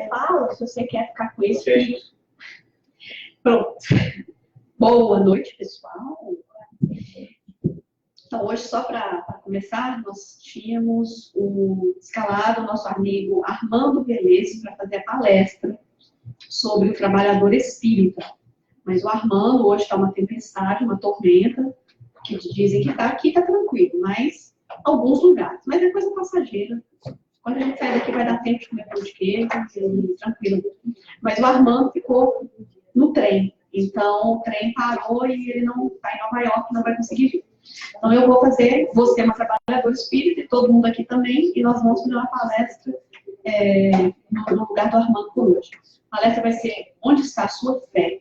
fala se você quer ficar com esse espírito. Pronto. Boa noite, pessoal. Então, hoje, só para começar, nós tínhamos escalado o nosso amigo Armando Velez para fazer a palestra sobre o trabalhador espírita. Mas o Armando hoje está uma tempestade, uma tormenta, que dizem que está aqui, está tranquilo, mas alguns lugares. Mas é coisa passageira. Quando a gente sair daqui vai dar tempo de comer pão de queijo, tranquilo. Mas o Armando ficou no trem. Então, o trem parou e ele não está em Nova York, não vai conseguir vir. Então, eu vou ser uma trabalhadora espírita, e todo mundo aqui também, e nós vamos fazer uma palestra no lugar do Armando por hoje. A palestra vai ser Onde está a sua fé?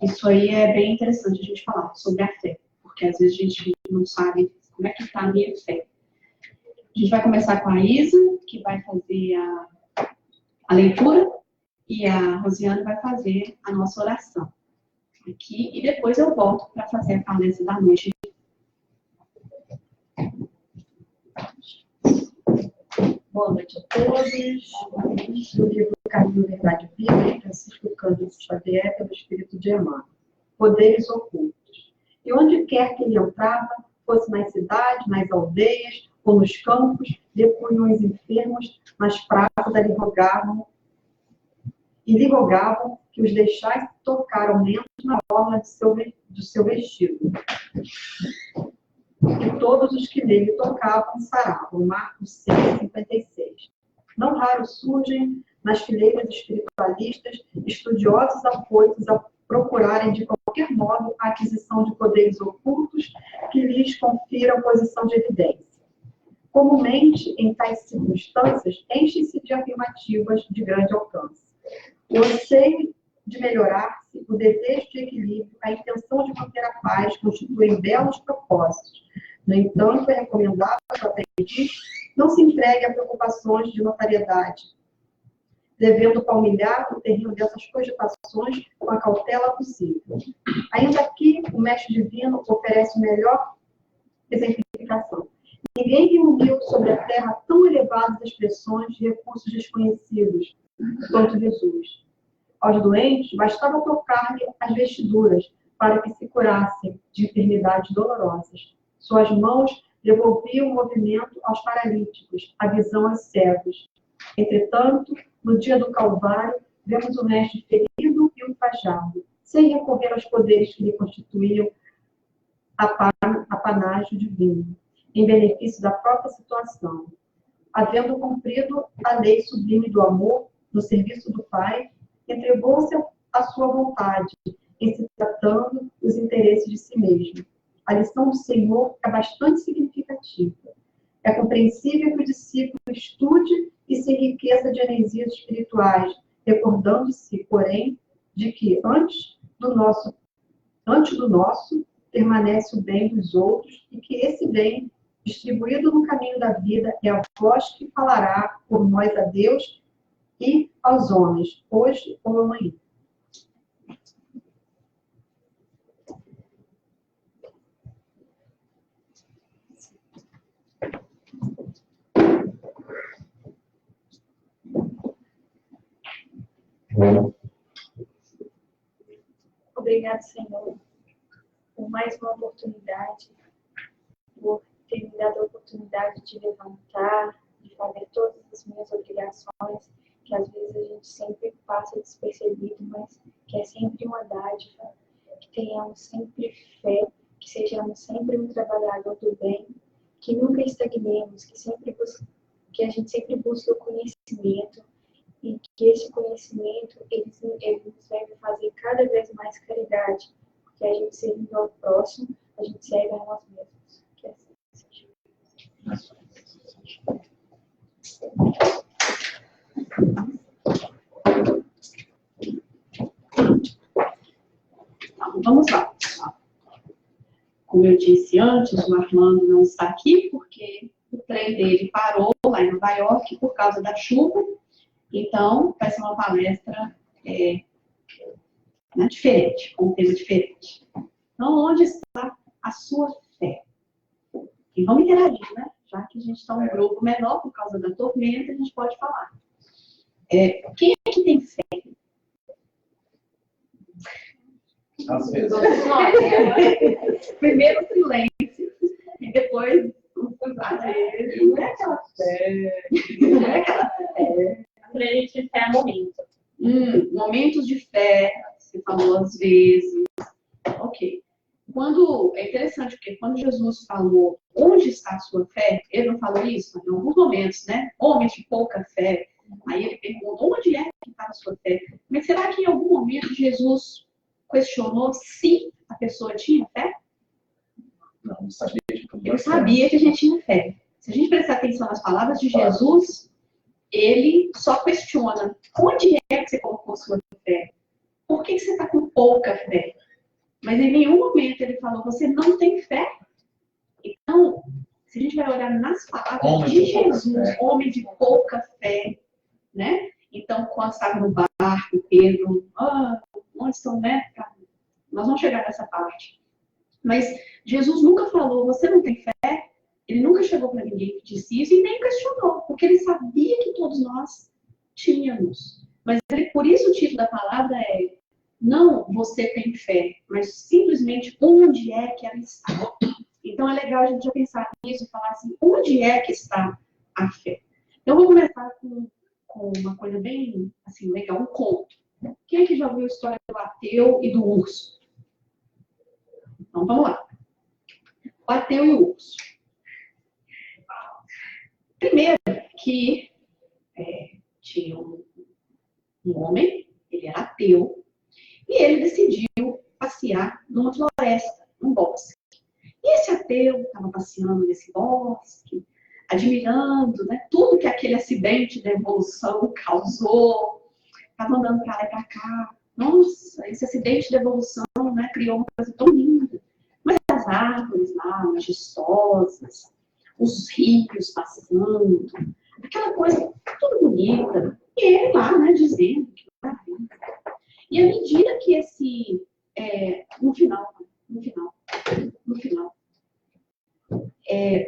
Isso aí é bem interessante a gente falar sobre a fé, porque às vezes a gente não sabe como é que está a minha fé. A gente vai começar com a Isa, que vai fazer a leitura, e a Rosiane vai fazer a nossa oração aqui, e depois eu volto para fazer a palestra da noite. Boa noite a todos. No livro Caminho, Verdade e Vida, Francisco Cândido Xavier, pelo Espírito de Emmanuel. Poderes ocultos. E onde quer que ele entrava, fosse nas cidades, nas aldeias ou nos campos, depunham os enfermos nas praças lhe rogavam que os deixasse tocar ao menos na orla do seu vestido. E todos os que nele tocavam saravam. Marcos 6:56. Não raro surgem nas fileiras espiritualistas estudiosos afoitos a procurarem de qualquer modo a aquisição de poderes ocultos que lhes confiram posição de evidência. Comumente, em tais circunstâncias, enchem-se de afirmativas de grande alcance. O anseio de melhorar-se, o desejo de equilíbrio, a intenção de manter a paz constituem belos propósitos. No entanto, é recomendável que o aprendiz não se entregue a preocupações de notariedade, devendo palmilhar o terreno dessas cogitações com a cautela possível. Ainda que o Mestre Divino oferece melhor exemplificação. Ninguém reuniu sobre a terra tão elevadas expressões de recursos desconhecidos quanto Jesus. Aos doentes, bastava tocar-lhe as vestiduras para que se curassem de enfermidades dolorosas. Suas mãos devolviam o movimento aos paralíticos, a visão aos cegos. Entretanto, no dia do Calvário, vemos o Mestre ferido e ultrajado, sem recorrer aos poderes que lhe constituíam apanágio divino, em benefício da própria situação. Havendo cumprido a lei sublime do amor, no serviço do Pai, entregou-se à sua vontade, em se tratando os interesses de si mesmo. A lição do Senhor é bastante significativa. É compreensível que o discípulo estude e se enriqueça de energias espirituais, recordando-se, porém, de que antes do nosso permanece o bem dos outros e que esse bem, distribuído no caminho da vida, é a voz que falará por nós a Deus e aos homens, hoje ou amanhã. Obrigado, Senhor, por mais uma oportunidade, por ter me dado a oportunidade de levantar, de fazer todas as minhas obrigações, que às vezes a gente sempre passa despercebido, mas que é sempre uma dádiva, que tenhamos sempre fé, que sejamos sempre um trabalhador do bem, que nunca estagnemos, que a gente sempre busque o conhecimento, e que esse conhecimento ele nos deve fazer cada vez mais caridade, porque a gente servindo ao próximo, a gente serve a nós mesmos. Que assim seja. Então, vamos lá. Como eu disse antes, o Armando não está aqui porque o trem dele parou lá em Nova York por causa da chuva. Então, vai ser uma palestra diferente, com um tema diferente. Então, onde está a sua fé? E vamos interagir, né? Já que a gente está um grupo menor por causa da tormenta, a gente pode falar. Quem é que tem fé? Às vezes. Primeiro o silêncio, e depois às vezes. Não é aquela fé. Não é aquela fé. Acredite em fé é momento. Momentos de fé, você falou às vezes. Ok. É interessante, porque quando Jesus falou onde está a sua fé, ele não falou isso em alguns momentos, né? Homens de pouca fé. Aí ele pergunta, onde é que está a sua fé? Mas será que em algum momento Jesus questionou se a pessoa tinha fé? Não sabia de tudo. Ele sabia que a gente tinha fé. Se a gente prestar atenção nas palavras de Jesus, ele só questiona, onde é que você colocou sua fé? Por que você está com pouca fé? Mas em nenhum momento ele falou, você não tem fé? Então, se a gente vai olhar nas palavras de Jesus, homem de pouca fé, né? Então, quando estava no barco, Pedro, onde estão, né? Nós vamos chegar nessa parte. Mas Jesus nunca falou, você não tem fé? Ele nunca chegou para ninguém que disse isso e nem questionou, porque ele sabia que todos nós tínhamos. Mas por isso o título da palavra é não você tem fé, mas simplesmente onde é que ela está. Então é legal a gente já pensar nisso e falar assim, onde é que está a fé? Então eu vou começar com uma coisa bem assim, legal, um conto. Quem é que já ouviu a história do ateu e do urso? Então vamos lá. O ateu e o urso. Primeiro que tinha um homem, ele era ateu, e ele decidiu passear numa floresta, num bosque. E esse ateu estava passeando nesse bosque, admirando, né, tudo que aquele acidente da evolução causou. Estava andando para lá e para cá. Nossa, esse acidente da evolução, né, criou uma coisa tão linda. Mas as árvores lá, majestosas, os rios passando, aquela coisa tudo bonita. E ele lá, né, dizendo que maravilha. E à medida que no final,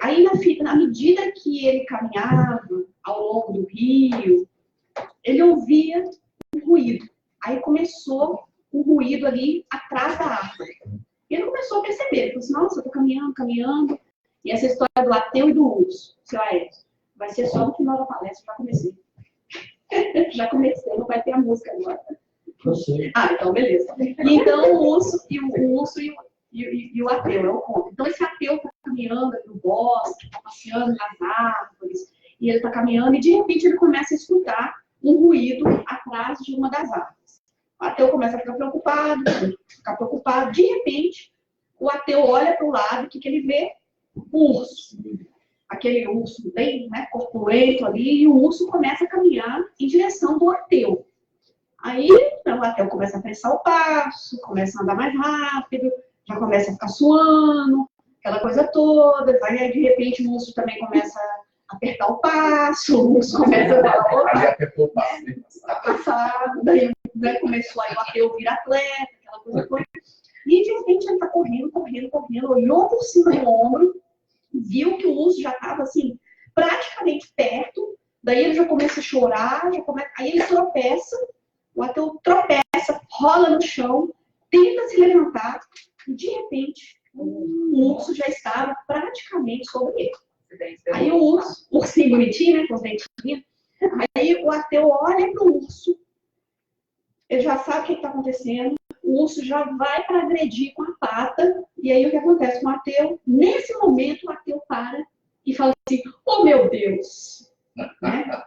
aí na medida que ele caminhava ao longo do rio, ele ouvia um ruído. Aí começou um ruído ali atrás da árvore. E ele começou a perceber, ele falou assim, nossa, eu estou caminhando. E essa história do ateu e do urso, seu Aécio, vai ser só no final da palestra, já comecei. Já comecei, não vai ter a música agora. Eu sei. Então beleza. E então o urso e o ateu, é o conto. Então esse ateu está caminhando no bosque, está passeando nas árvores, e ele está caminhando, e de repente ele começa a escutar um ruído atrás de uma das árvores. O ateu começa a ficar preocupado, de repente o ateu olha para o lado, o que ele vê? O urso. Aquele urso bem, né, corpulento ali, e o urso começa a caminhar em direção do ateu. Aí o ateu começa a apressar o passo, começa a andar mais rápido, já começa a ficar suando, aquela coisa toda. Aí de repente o urso também começa a apertar o passo, o urso começa a falar, Aí apertou o passo. tá passado, daí começou aí o ateu vir atleta, aquela coisa toda. E de repente ele tá correndo, olhou por cima do ombro, viu que o urso já estava assim, praticamente perto, daí ele já começa a chorar, aí ele tropeça, o ateu tropeça, rola no chão, tenta se levantar, e de repente o urso já estava praticamente sobre ele. Aí o ursinho bonitinho, né, com os dentinhos, aí o ateu olha para o urso, ele já sabe o que está acontecendo, o urso já vai para agredir com a pata, e aí o que acontece com o ateu? Nesse momento o ateu para e fala assim, oh meu Deus! Né?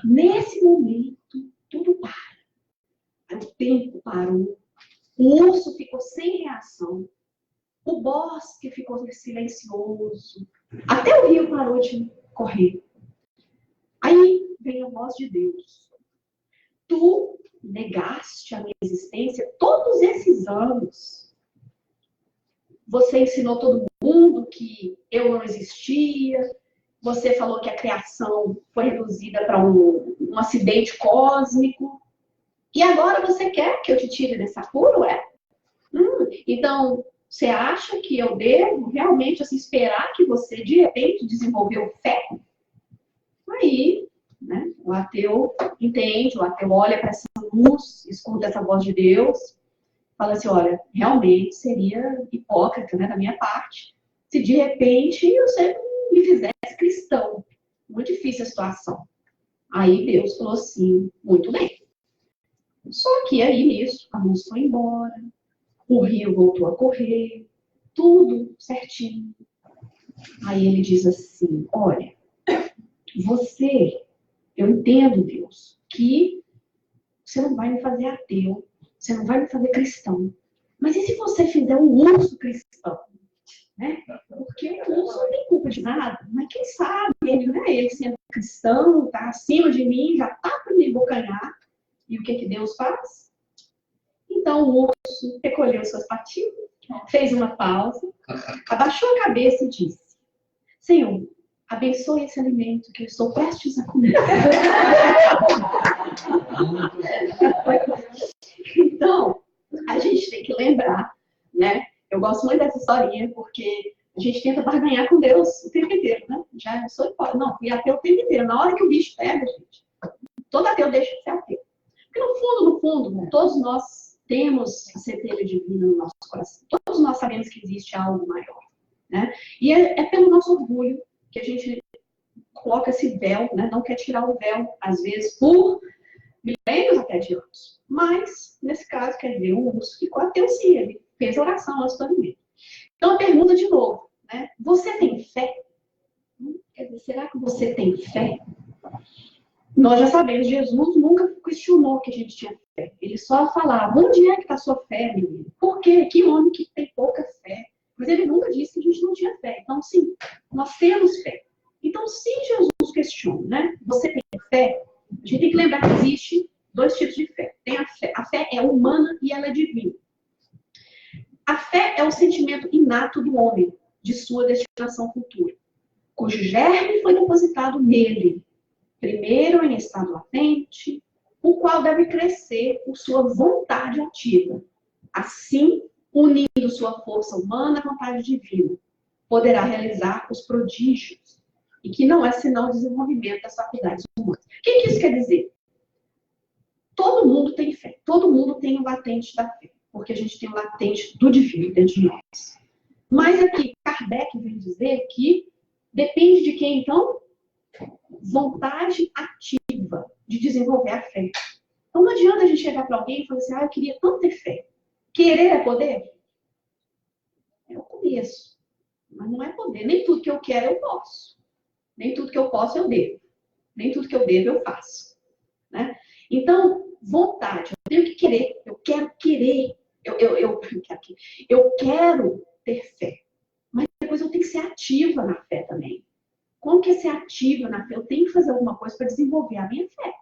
Nesse momento, tudo para. O tempo parou, o urso ficou sem reação, o bosque ficou silencioso, até o rio parou de correr. Aí vem a voz de Deus. Tu negaste a minha existência todos esses anos. Você ensinou todo mundo que eu não existia. Você falou que a criação foi reduzida para um acidente cósmico. E agora você quer que eu te tire desse apuro, é? Então, você acha que eu devo realmente assim, esperar que você, de repente, desenvolveu fé? Aí, né? O ateu entende, o ateu olha para essa luz, escuta essa voz de Deus, fala assim, olha, realmente seria hipócrita, né, da minha parte, se de repente você me fizesse cristão. Muito difícil a situação. Aí Deus falou assim, muito bem. Só que aí nisso, a luz foi embora, o rio voltou a correr, tudo certinho. Aí ele diz assim, olha, eu entendo, Deus, que você não vai me fazer ateu, você não vai me fazer cristão. Mas e se você fizer um urso cristão? Né? Porque o urso não tem culpa de nada, mas quem sabe, ele sendo cristão, está acima de mim, já está para me bocanhar. E o que Deus faz? Então o urso recolheu suas patinhas, fez uma pausa, abaixou a cabeça e disse, Senhor, abençoe esse alimento que eu estou prestes a comer. Então, a gente tem que lembrar, né? Eu gosto muito dessa historinha, porque a gente tenta barganhar com Deus o tempo inteiro, né? Já sou hipócrita. Não, fui ateu o tempo inteiro. Na hora que o bicho pega, gente, todo ateu deixa de ser ateu. Porque no fundo, todos nós temos a centelha divina no nosso coração. Todos nós sabemos que existe algo maior, né? E é pelo nosso orgulho que a gente coloca esse véu, né? Não quer tirar o véu, às vezes, por milênios até de anos. Mas, nesse caso, quer dizer, o urso ficou ateu sim, ele fez oração antes do alimento. Então, a pergunta de novo, né? Você tem fé? Quer dizer, será que você tem fé? Nós já sabemos, Jesus nunca questionou que a gente tinha fé. Ele só falava, onde é que está a sua fé, menino? Por quê? Que homem que tem pouca fé? Mas ele nunca disse que a gente não tinha fé. Então, sim, nós temos fé. Então, se Jesus questiona, né? Você tem fé? A gente tem que lembrar que existe dois tipos de fé. Tem a fé. A fé é humana e ela é divina. A fé é o sentimento inato do homem, de sua destinação futura, cujo germe foi depositado nele, primeiro em estado latente, o qual deve crescer por sua vontade ativa. Assim, unindo sua força humana à vontade divina, poderá realizar os prodígios, e que não é senão o desenvolvimento das faculdades humanas. O que isso quer dizer? Todo mundo tem fé, todo mundo tem o latente da fé, porque a gente tem o latente do divino dentro de nós. Mas aqui, Kardec vem dizer que depende de quem, então? Vontade ativa de desenvolver a fé. Então não adianta a gente chegar para alguém e falar assim, eu queria tanto ter fé. Querer é poder? É o começo. Mas não é poder. Nem tudo que eu quero eu posso. Nem tudo que eu posso eu devo. Nem tudo que eu devo eu faço. Né? Então, vontade. Eu tenho que querer. Eu quero querer. Eu quero ter fé. Mas depois eu tenho que ser ativa na fé também. Como que é ser ativa na fé? Eu tenho que fazer alguma coisa para desenvolver a minha fé.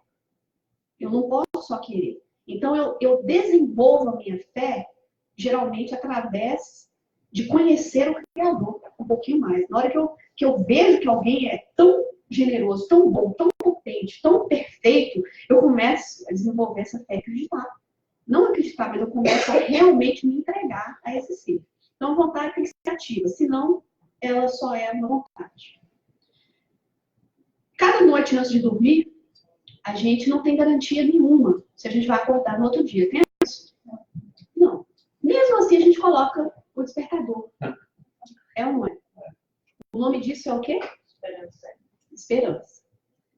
Eu não posso só querer. Então, eu desenvolvo a minha fé, geralmente, através de conhecer o Criador um pouquinho mais. Na hora que eu vejo que alguém é tão generoso, tão bom, tão potente, tão perfeito, eu começo a desenvolver essa fé e acreditar. Não acreditar, mas eu começo a realmente me entregar a esse ser. Então, a vontade tem que ser ativa, senão ela só é uma vontade. Cada noite antes de dormir, a gente não tem garantia nenhuma se a gente vai acordar no outro dia. Tem isso? Não. Mesmo assim, a gente coloca o despertador. É ou não é? O nome disso é o quê? Esperança. Esperança.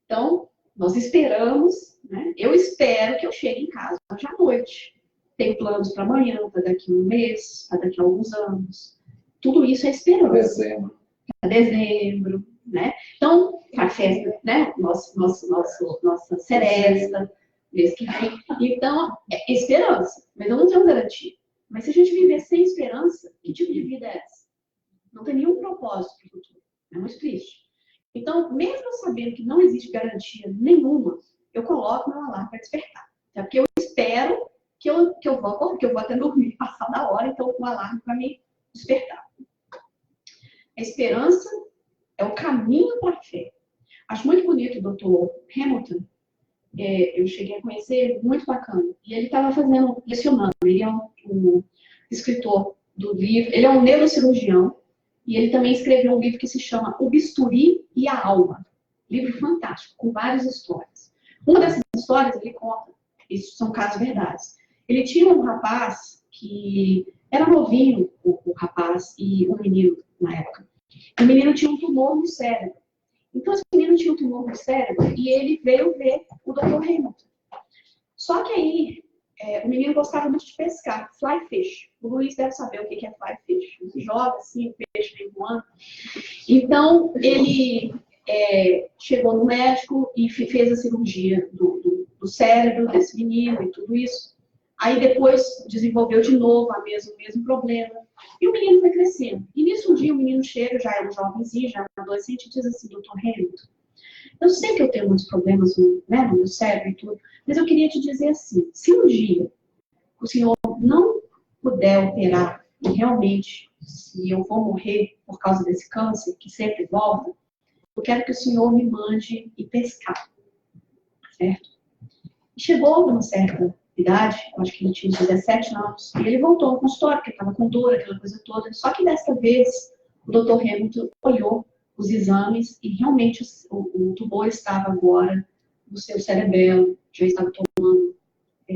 Então, nós esperamos, né? Eu espero que eu chegue em casa hoje à noite. Tenho planos para amanhã, para daqui a um mês, para daqui a alguns anos. Tudo isso é esperança. Para dezembro, né? Então, para a festa, né? Nossa seresta, mês que vem. Então, é esperança. Mas eu não tenho garantia. Mas se a gente viver sem esperança, que tipo de vida é essa? Não tem nenhum propósito para o futuro. É muito triste. Então, mesmo sabendo que não existe garantia nenhuma, eu coloco meu alarme para despertar. É porque eu espero que eu vou acordar, que eu vou até dormir, passar da hora, então o alarme para me despertar. A esperança é o caminho para a fé. Acho muito bonito o Dr. Hamilton. Eu cheguei a conhecer ele, muito bacana. E ele estava lecionando. Ele é um escritor do livro, ele é um neurocirurgião. E ele também escreveu um livro que se chama O Bisturi e a Alma. livro fantástico, com várias histórias. Uma dessas histórias ele conta, isso são casos verdades. Ele tinha um rapaz que era novinho, o rapaz, e o menino na época. O menino tinha um tumor no cérebro. Então, esse menino tinha um tumor no cérebro e ele veio ver o Dr. Hamilton. Só que aí, o menino gostava muito de pescar, fly fish. O Luiz deve saber o que é fly fish. Ele joga assim, o peixe vem voando. Então, ele chegou no médico e fez a cirurgia do cérebro desse menino e tudo isso. Aí depois desenvolveu de novo o mesmo problema. E o menino foi crescendo. E nisso um dia o menino chega, já é um jovenzinho, já é um adolescente, e diz assim, Dr. Hamilton, eu sei que eu tenho muitos problemas no meu cérebro e tudo, mas eu queria te dizer assim, se um dia o senhor não puder operar e realmente, se eu vou morrer por causa desse câncer, que sempre volta, eu quero que o senhor me mande ir pescar, certo? E chegou numa certa idade, acho que ele tinha 17 anos, e ele voltou ao consultório, porque estava com dor, aquela coisa toda. Só que desta vez, o Dr. Hamilton olhou os exames e realmente o tumor estava agora no seu cerebelo, já estava tomando,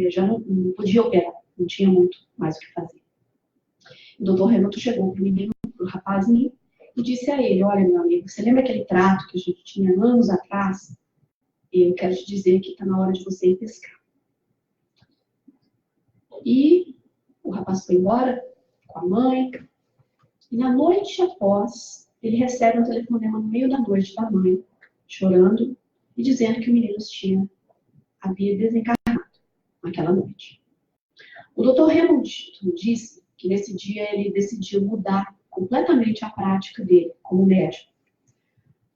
já não podia operar, não tinha muito mais o que fazer. O Dr. Hamilton chegou para o menino, para o rapazinho, e disse a ele, olha, meu amigo, você lembra aquele trato que a gente tinha anos atrás? Eu quero te dizer que está na hora de você ir pescar. E o rapaz foi embora com a mãe. E na noite após, ele recebe um telefonema no meio da noite da mãe, chorando e dizendo que o menino havia desencarnado naquela noite. O Dr. Hamilton disse que nesse dia ele decidiu mudar completamente a prática dele como médico.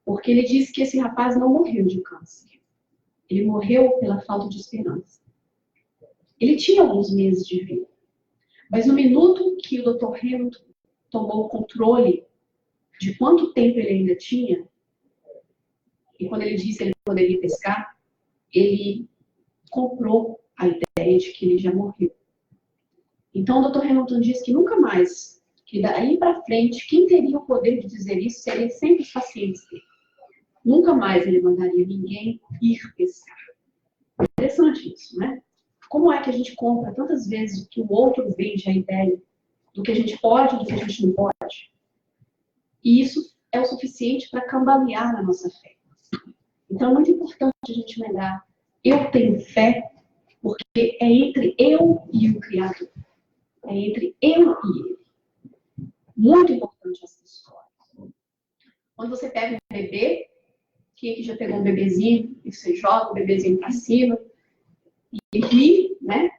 Porque ele disse que esse rapaz não morreu de câncer. Ele morreu pela falta de esperança. Ele tinha alguns meses de vida. Mas no minuto que o Dr. Hamilton tomou o controle de quanto tempo ele ainda tinha, e quando ele disse que ele poderia pescar, ele comprou a ideia de que ele já morreu. Então o Dr. Hamilton disse que nunca mais, que daí para frente, quem teria o poder de dizer isso seria sempre os pacientes dele. Nunca mais ele mandaria ninguém ir pescar. Interessante isso, né? Como é que a gente compra tantas vezes o que o outro vende a ideia do que a gente pode e do que a gente não pode? E isso é o suficiente para cambalear na nossa fé. Então é muito importante a gente lembrar, eu tenho fé porque é entre eu e o Criador. É entre eu e Ele. Muito importante essa história. Quando você pega um bebê, quem aqui já pegou um bebezinho, e você joga o bebezinho para cima, e ri, né?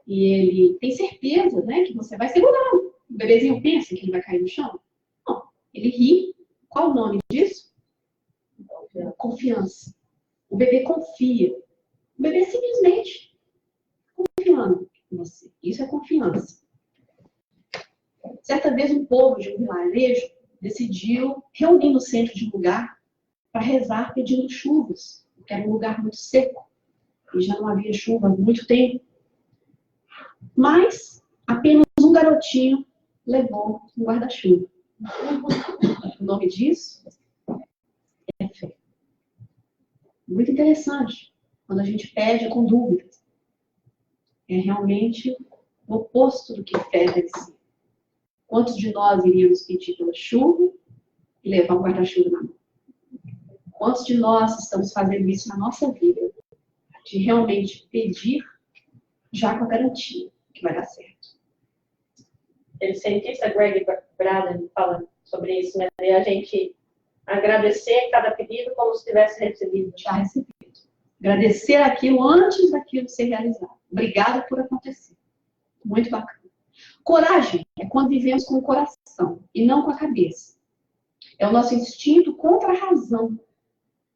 E ele tem certeza, né, que você vai segurar. O bebezinho pensa que ele vai cair no chão? Não. Ele ri. Qual o nome disso? Confiança. O bebê confia. O bebê simplesmente confiando em você. Isso é confiança. Certa vez um povo de um vilarejo decidiu reunir no centro de um lugar para rezar pedindo chuvas, porque era um lugar muito seco e já não havia chuva há muito tempo. Mas apenas um garotinho levou um guarda-chuva. O nome disso é fé. Muito interessante quando a gente pede com dúvidas. É realmente o oposto do que fé deve ser. Quantos de nós iríamos pedir pela chuva e levar um guarda-chuva na mão? Quantos de nós estamos fazendo isso na nossa vida? De realmente pedir já com a garantia que vai dar certo. Ele cientista Greg Braden fala sobre isso, né? E a gente agradecer cada pedido como se tivesse recebido. Já recebido. Agradecer aquilo antes daquilo ser realizado. Obrigado por acontecer. Muito bacana. Coragem é quando vivemos com o coração e não com a cabeça. É o nosso instinto contra a razão.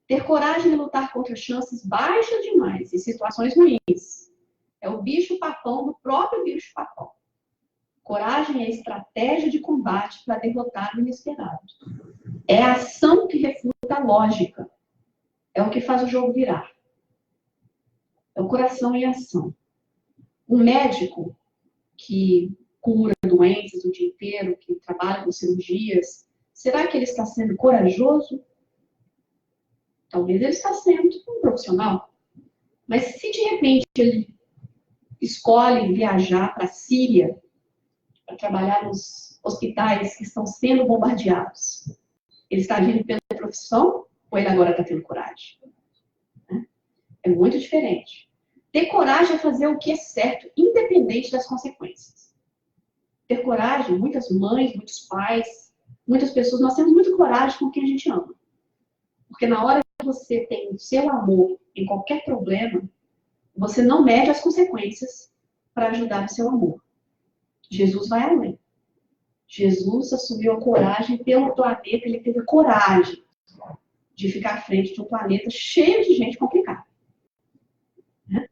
Ter coragem de lutar contra chances baixas demais em situações ruins. É o bicho-papão do próprio bicho-papão. Coragem é estratégia de combate para derrotar o inesperado. É a ação que refuta a lógica. É o que faz o jogo virar. É o coração em ação. Um médico que cura doenças o dia inteiro, que trabalha com cirurgias, será que ele está sendo corajoso? Talvez ele está sendo um profissional. Mas se de repente ele escolhe viajar para a Síria para trabalhar nos hospitais que estão sendo bombardeados, ele está agindo pela profissão ou ele agora está tendo coragem? É muito diferente. Ter coragem é fazer o que é certo, independente das consequências. Ter coragem, muitas mães, muitos pais, muitas pessoas, nós temos muita coragem com quem a gente ama. Porque na hora que você tem o seu amor em qualquer problema, você não mede as consequências para ajudar o seu amor. Jesus vai além. Jesus assumiu a coragem pelo planeta, ele teve coragem de ficar à frente de um planeta cheio de gente complicada. Né?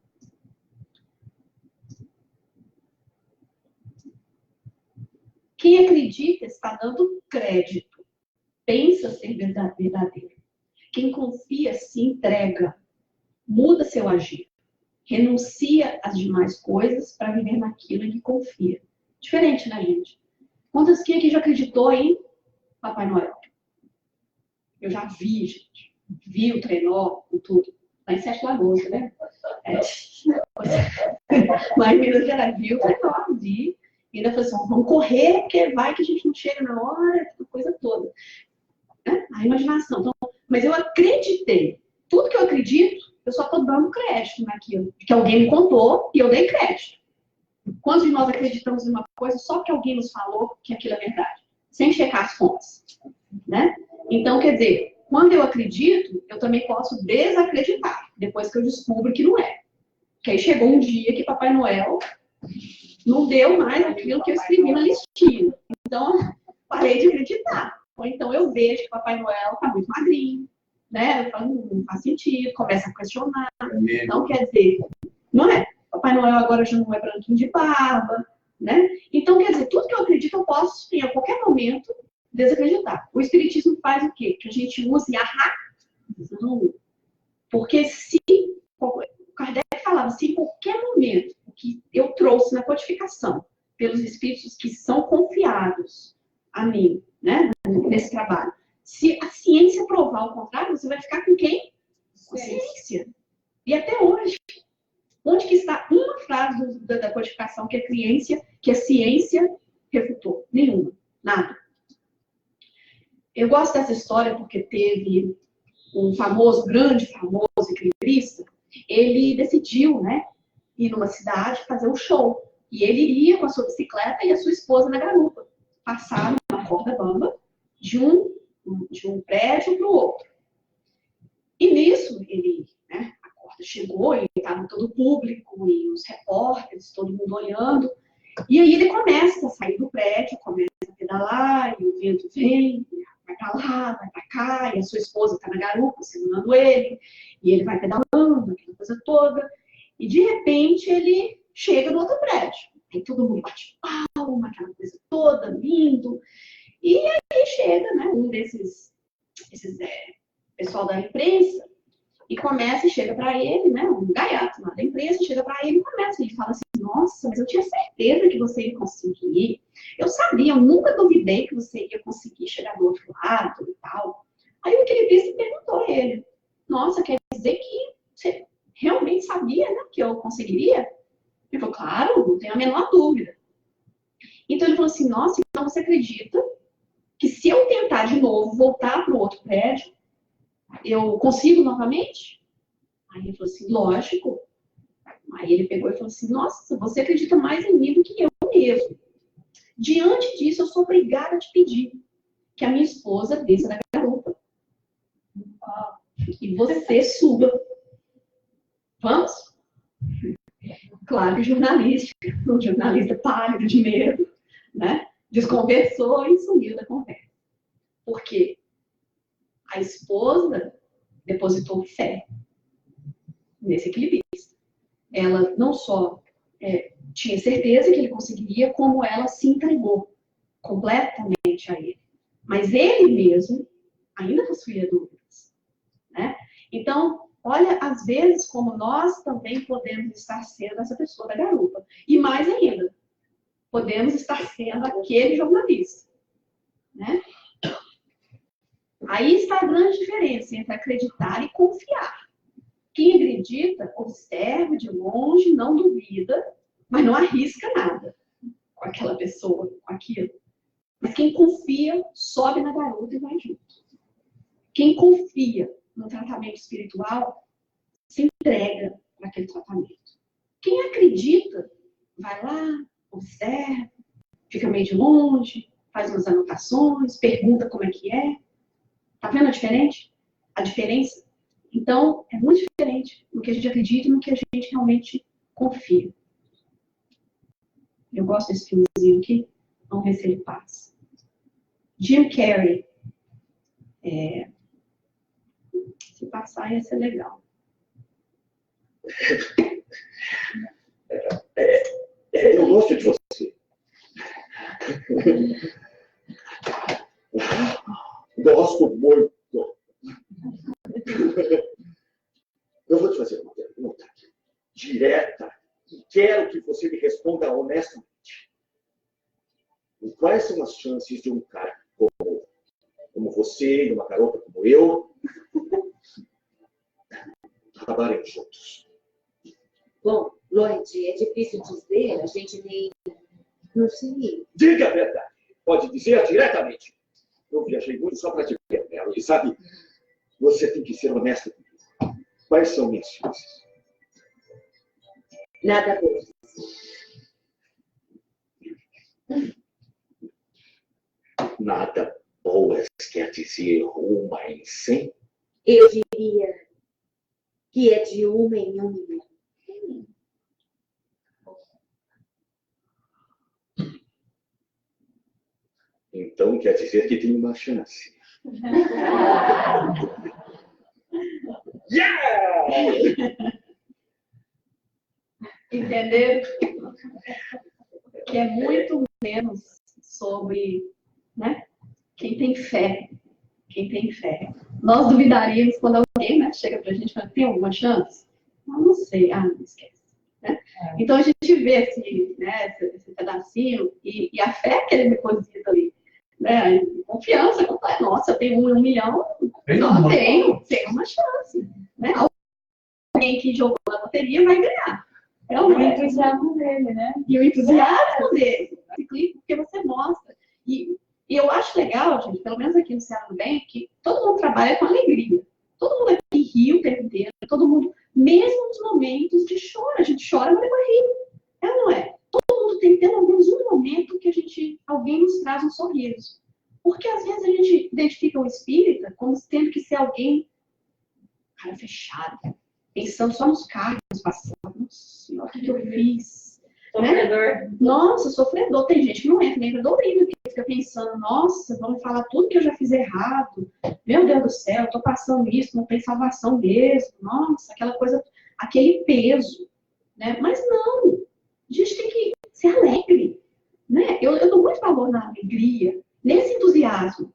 Quem acredita está dando crédito, pensa ser verdadeiro. Quem confia se entrega, muda seu agir, renuncia às demais coisas para viver naquilo em que confia. Diferente, né, gente? Quantas aqui já acreditou em Papai Noel? Eu já vi, gente. Vi o trenó, com tudo. Lá em Sete Lagoas, né? Lá em Minas Gerais, vi o trenó, vi. E ainda falei assim, vamos correr, porque vai que a gente não chega na hora, essa coisa toda. Né? A imaginação. Então, mas eu acreditei. Tudo que eu acredito, eu só estou dando crédito naquilo. Que alguém me contou e eu dei crédito. Quantos de nós acreditamos em uma coisa só que alguém nos falou que aquilo é verdade? Sem checar as fontes. Né? Então, quer dizer, quando eu acredito, eu também posso desacreditar. Depois que eu descubro que não é. Que aí chegou um dia que Papai Noel não deu mais aquilo que eu escrevi na listinha. Então, parei de acreditar. Ou então eu vejo que Papai Noel está muito magrinho. Né? Eu falo, não faz sentido, começa a questionar. Então, quer dizer, não é? Papai Noel agora já não é branquinho de barba, né? Então, quer dizer, tudo que eu acredito, eu posso, em qualquer momento, desacreditar. O Espiritismo faz o quê? Que a gente use a razão. Porque se, o Kardec falava, se em qualquer momento, o que eu trouxe na codificação, pelos espíritos que são confiados a mim, né, nesse trabalho, se a ciência provar o contrário, você vai ficar com quem? Com a ciência. E até hoje, onde que está uma frase da codificação que a ciência refutou? Nenhuma. Nada. Eu gosto dessa história porque teve um grande famoso equilibrista, ele decidiu, né, ir numa cidade fazer um show. E ele ia com a sua bicicleta e a sua esposa na garupa. Passaram uma corda bamba de um prédio para o outro. E nisso, né, a corda chegou e estava todo o público e os repórteres, todo mundo olhando. E aí ele começa a sair do prédio, começa a pedalar, e o vento vem, vai para lá, vai para cá, e a sua esposa está na garupa, segurando ele, e ele vai pedalando, aquela coisa toda. E de repente ele chega no outro prédio. Aí todo mundo bate palma, aquela coisa toda, lindo. E aí chega, né, um desses pessoal da imprensa, e começa e chega para ele, né, um gaiato lá da imprensa, chega para ele e começa. Ele fala assim, nossa, mas eu tinha certeza que você ia conseguir. Eu sabia, eu nunca duvidei que você ia conseguir chegar do outro lado e tal. Aí o equilibrista perguntou a ele, nossa, quer dizer que você realmente sabia, né, que eu conseguiria? Ele falou, claro, não tenho a menor dúvida. Então ele falou assim, nossa, então você acredita que se eu tentar de novo voltar para o outro prédio, eu consigo novamente? Aí ele falou assim, lógico. Aí ele pegou e falou assim, nossa, você acredita mais em mim do que eu mesmo. Diante disso, eu sou obrigada a te pedir que a minha esposa desça da garupa. E você suba. Vamos? Claro que um jornalista pálido de medo, né? Desconversou e sumiu da conversa. Por quê? A esposa depositou fé nesse equilibrista. Ela não só tinha certeza que ele conseguiria, como ela se entregou completamente a ele. Mas ele mesmo ainda possuía dúvidas. Né? Então, olha, às vezes, como nós também podemos estar sendo essa pessoa da garupa. E mais ainda, podemos estar sendo aquele jornalista. Né? Aí está a grande diferença entre acreditar e confiar. Quem acredita, observa de longe, não duvida, mas não arrisca nada com aquela pessoa, com aquilo. Mas quem confia, sobe na garota e vai junto. Quem confia no tratamento espiritual, se entrega para aquele tratamento. Quem acredita, vai lá, observa, fica meio de longe, faz umas anotações, pergunta como é que é. Tá vendo a diferença? A diferença? Então, é muito diferente no que a gente acredita e no que a gente realmente confia. Eu gosto desse filmezinho aqui. Vamos ver se ele passa. Jim Carrey. Se passar, ia ser legal. Eu gosto de você. Gosto muito. Eu vou te fazer uma pergunta direta e quero que você me responda honestamente. Quais são as chances de um cara como você e uma garota como eu trabalhem juntos? Bom, Lloyd, é difícil dizer, a gente nem... Não sei. Diga a verdade. Pode dizer diretamente. Eu viajei muito só para te ver, Mel. E sabe, você tem que ser honesta comigo. Quais são minhas chances? Nada bom. Nada boas quer dizer uma em 100? Eu diria que é de 1 em 1 milhão. Então quer dizer que tem uma chance. Yeah! Entenderam? Que é muito menos sobre, né, quem tem fé. Quem tem fé. Nós duvidaríamos quando alguém, né, chega pra gente e fala, tem alguma chance? Não sei. Não esquece. Né? Então a gente vê esse pedacinho e a fé que ele deposita ali. Né? Confiança, nossa, eu tenho 1 em 1 milhão, não tenho uma chance. Né? Alguém que jogou na loteria vai ganhar. É o entusiasmo dele, né? E o entusiasmo dele. Porque você mostra. E eu acho legal, gente, pelo menos aqui no Ceará Bem, que todo mundo trabalha com alegria. Todo mundo aqui ri o tempo inteiro. Todo mundo, mesmo nos momentos de choro, a gente chora, mas depois ri. É ou não é? Todo mundo tem pelo menos um momento que alguém nos traz um sorriso. Porque às vezes a gente identifica o espírita como tendo que ser alguém cara fechado, pensando só nos cargos passados. Nossa, o que eu fiz? Sofredor. Né? Nossa, sofredor. Tem gente que não entra nem para doutrina, que fica pensando, nossa, vão me falar tudo que eu já fiz errado. Meu Deus do céu, eu tô passando isso, não tem salvação mesmo. Nossa, aquela coisa, aquele peso. Né? Mas não, a gente tem que ser alegre. Né? Eu dou muito valor na alegria, nesse entusiasmo.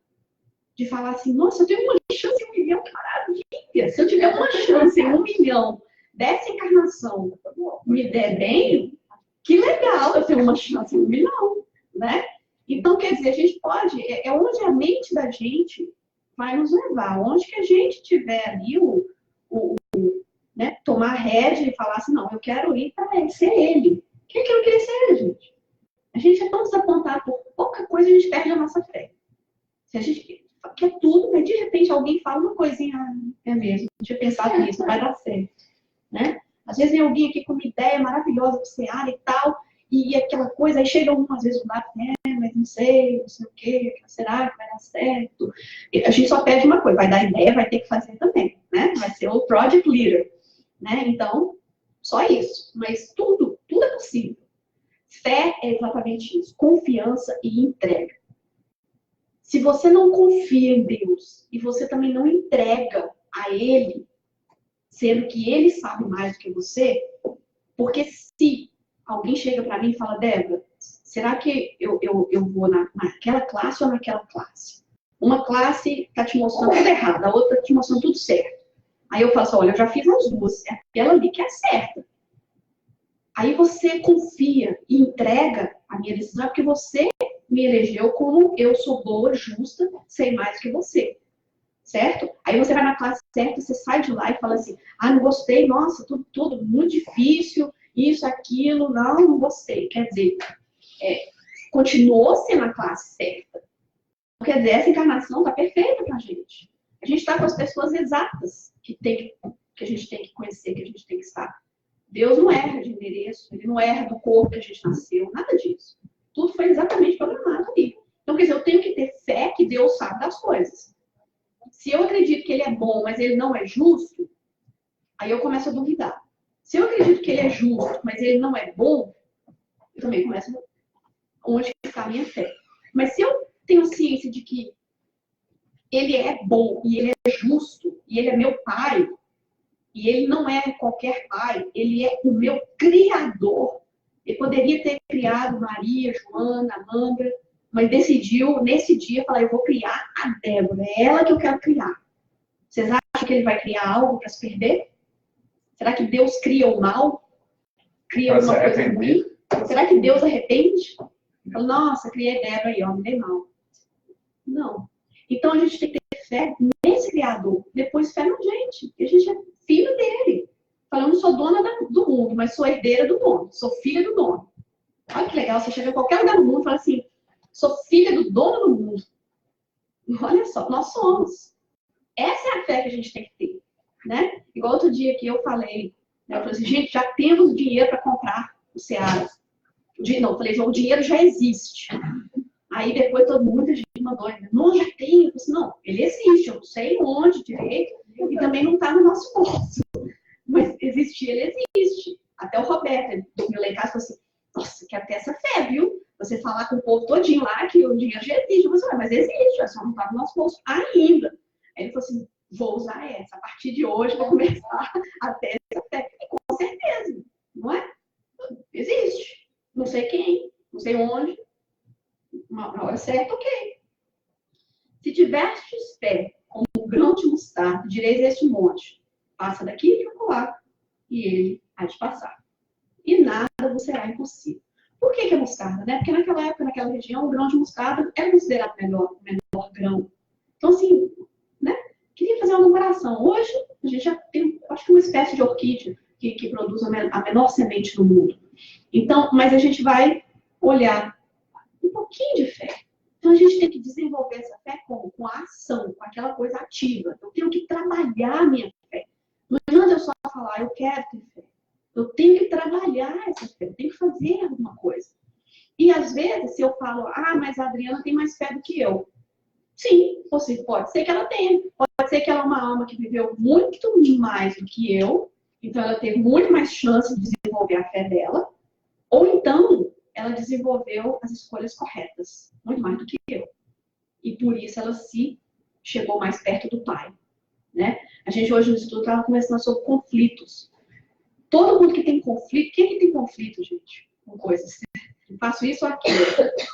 De falar assim, nossa, eu tenho uma chance em 1 milhão, maravilha. Se eu tiver uma chance em 1 milhão dessa encarnação me der bem, que legal, eu tenho uma chance em 1 milhão, né? Então, quer dizer, a gente pode, é onde a mente da gente vai nos levar, onde que a gente tiver ali né, tomar a rédea e falar assim, não, eu quero ir para ser ele. Quem que eu queria ser, gente? A gente é tão desapontado por pouca coisa, a gente perde a nossa fé. Se a gente quer tudo, mas de repente alguém fala uma coisinha, é mesmo, não tinha pensado nisso, não vai dar certo. Né? Às vezes vem alguém aqui com uma ideia maravilhosa para você e tal, e aquela coisa, aí chega às vezes um lado, mas não sei o quê, será que vai dar certo? E a gente só pede uma coisa, vai dar ideia, vai ter que fazer também, né? Vai ser o project leader, né? Então, só isso. Mas tudo é possível. Fé é exatamente isso, confiança e entrega. Se você não confia em Deus e você também não entrega a Ele, sendo que Ele sabe mais do que você, porque se alguém chega para mim e fala, Débora, será que eu vou naquela classe ou naquela classe? Uma classe está te mostrando tudo errado, a outra está te mostrando tudo certo. Aí eu falo assim, olha, eu já fiz as duas, é aquela ali que é certa. Aí você confia e entrega a minha decisão, porque você me elegeu como eu sou boa, justa, sei mais que você. certo? Aí você vai na classe certa, você sai de lá e fala assim, ah, não gostei, nossa, tudo muito difícil, isso, aquilo, não gostei. Quer dizer, continuou sendo a classe certa. Quer dizer, essa encarnação está perfeita para a gente. A gente está com as pessoas exatas que a gente tem que conhecer, que a gente tem que estar. Deus não erra de endereço, ele não erra do corpo que a gente nasceu, nada disso. Tudo foi exatamente programado ali. Então, quer dizer, eu tenho que ter fé que Deus sabe das coisas. Se eu acredito que ele é bom, mas ele não é justo, aí eu começo a duvidar. Se eu acredito que ele é justo, mas ele não é bom, eu também começo a... Onde está a minha fé? Mas se eu tenho ciência de que ele é bom e ele é justo, e ele é meu pai, e ele não é qualquer pai, ele é o meu criador. Ele poderia ter criado Maria, Joana, Amanda, mas decidiu, nesse dia, falar, eu vou criar a Débora, é ela que eu quero criar. Vocês acham que ele vai criar algo para se perder? Será que Deus cria o mal? Cria alguma coisa ruim? Será que Deus arrepende? Fala, nossa, criei Débora aí, ó, me dei mal. Não. Então a gente tem que ter fé nesse Criador, depois fé na gente, porque a gente é filho dele. Fala, eu não sou dona do mundo, mas sou herdeira do dono, sou filha do dono. Olha que legal, você chega em qualquer lugar do mundo e fala assim, sou filha do dono do mundo. Olha só, nós somos. Essa é a fé que a gente tem que ter, né? Igual outro dia que eu falei, né? Eu falei assim, gente, já temos dinheiro para comprar o Seara. Não, eu falei, o dinheiro já existe. Aí depois muita gente mandou, não, já tem. Eu disse, não, ele existe, eu não sei onde direito, e também não está no nosso bolso. Mas existir, ele existe. Até o Roberto, ele dormiu lá em casa e falou assim, nossa, quero ter essa fé, viu? Você falar com o povo todinho lá que o dinheiro já existe. Eu falei, mas existe, só não está no nosso bolso ainda. Aí ele falou assim, vou usar essa. A partir de hoje, vou começar a ter essa fé. E com certeza, não é? Existe. Não sei quem, não sei onde. Na hora certa, ok. Se tivestes fé como um grão de mostarda, direis a este monte, passa daqui e para lá, e ele há de passar. E nada vos será impossível. Por que é mostarda? Né? Porque naquela época, naquela região, o grão de mostarda era considerado o menor grão. Então, assim, né? Queria fazer uma comparação. Hoje, a gente já tem, acho que uma espécie de orquídea que produz a menor semente do mundo. Então, mas a gente vai olhar um pouquinho de fé. Então, a gente tem que desenvolver essa fé com a ação, com aquela coisa ativa. Eu tenho que trabalhar a minha fé. Não adianta eu só falar, eu quero ter fé. Eu tenho que trabalhar essa fé, eu tenho que fazer alguma coisa. E, às vezes, se eu falo, mas a Adriana tem mais fé do que eu. Sim, pode ser que ela tenha. Pode ser que ela é uma alma que viveu muito mais do que eu, então ela teve muito mais chance de desenvolver a fé dela. Ou então, ela desenvolveu as escolhas corretas, muito mais do que eu. E por isso ela chegou mais perto do pai. Né? A gente hoje no estudo estava conversando sobre conflitos. Todo mundo que tem conflito, quem é que tem conflito, gente? Com coisas. Eu faço isso ou aquilo.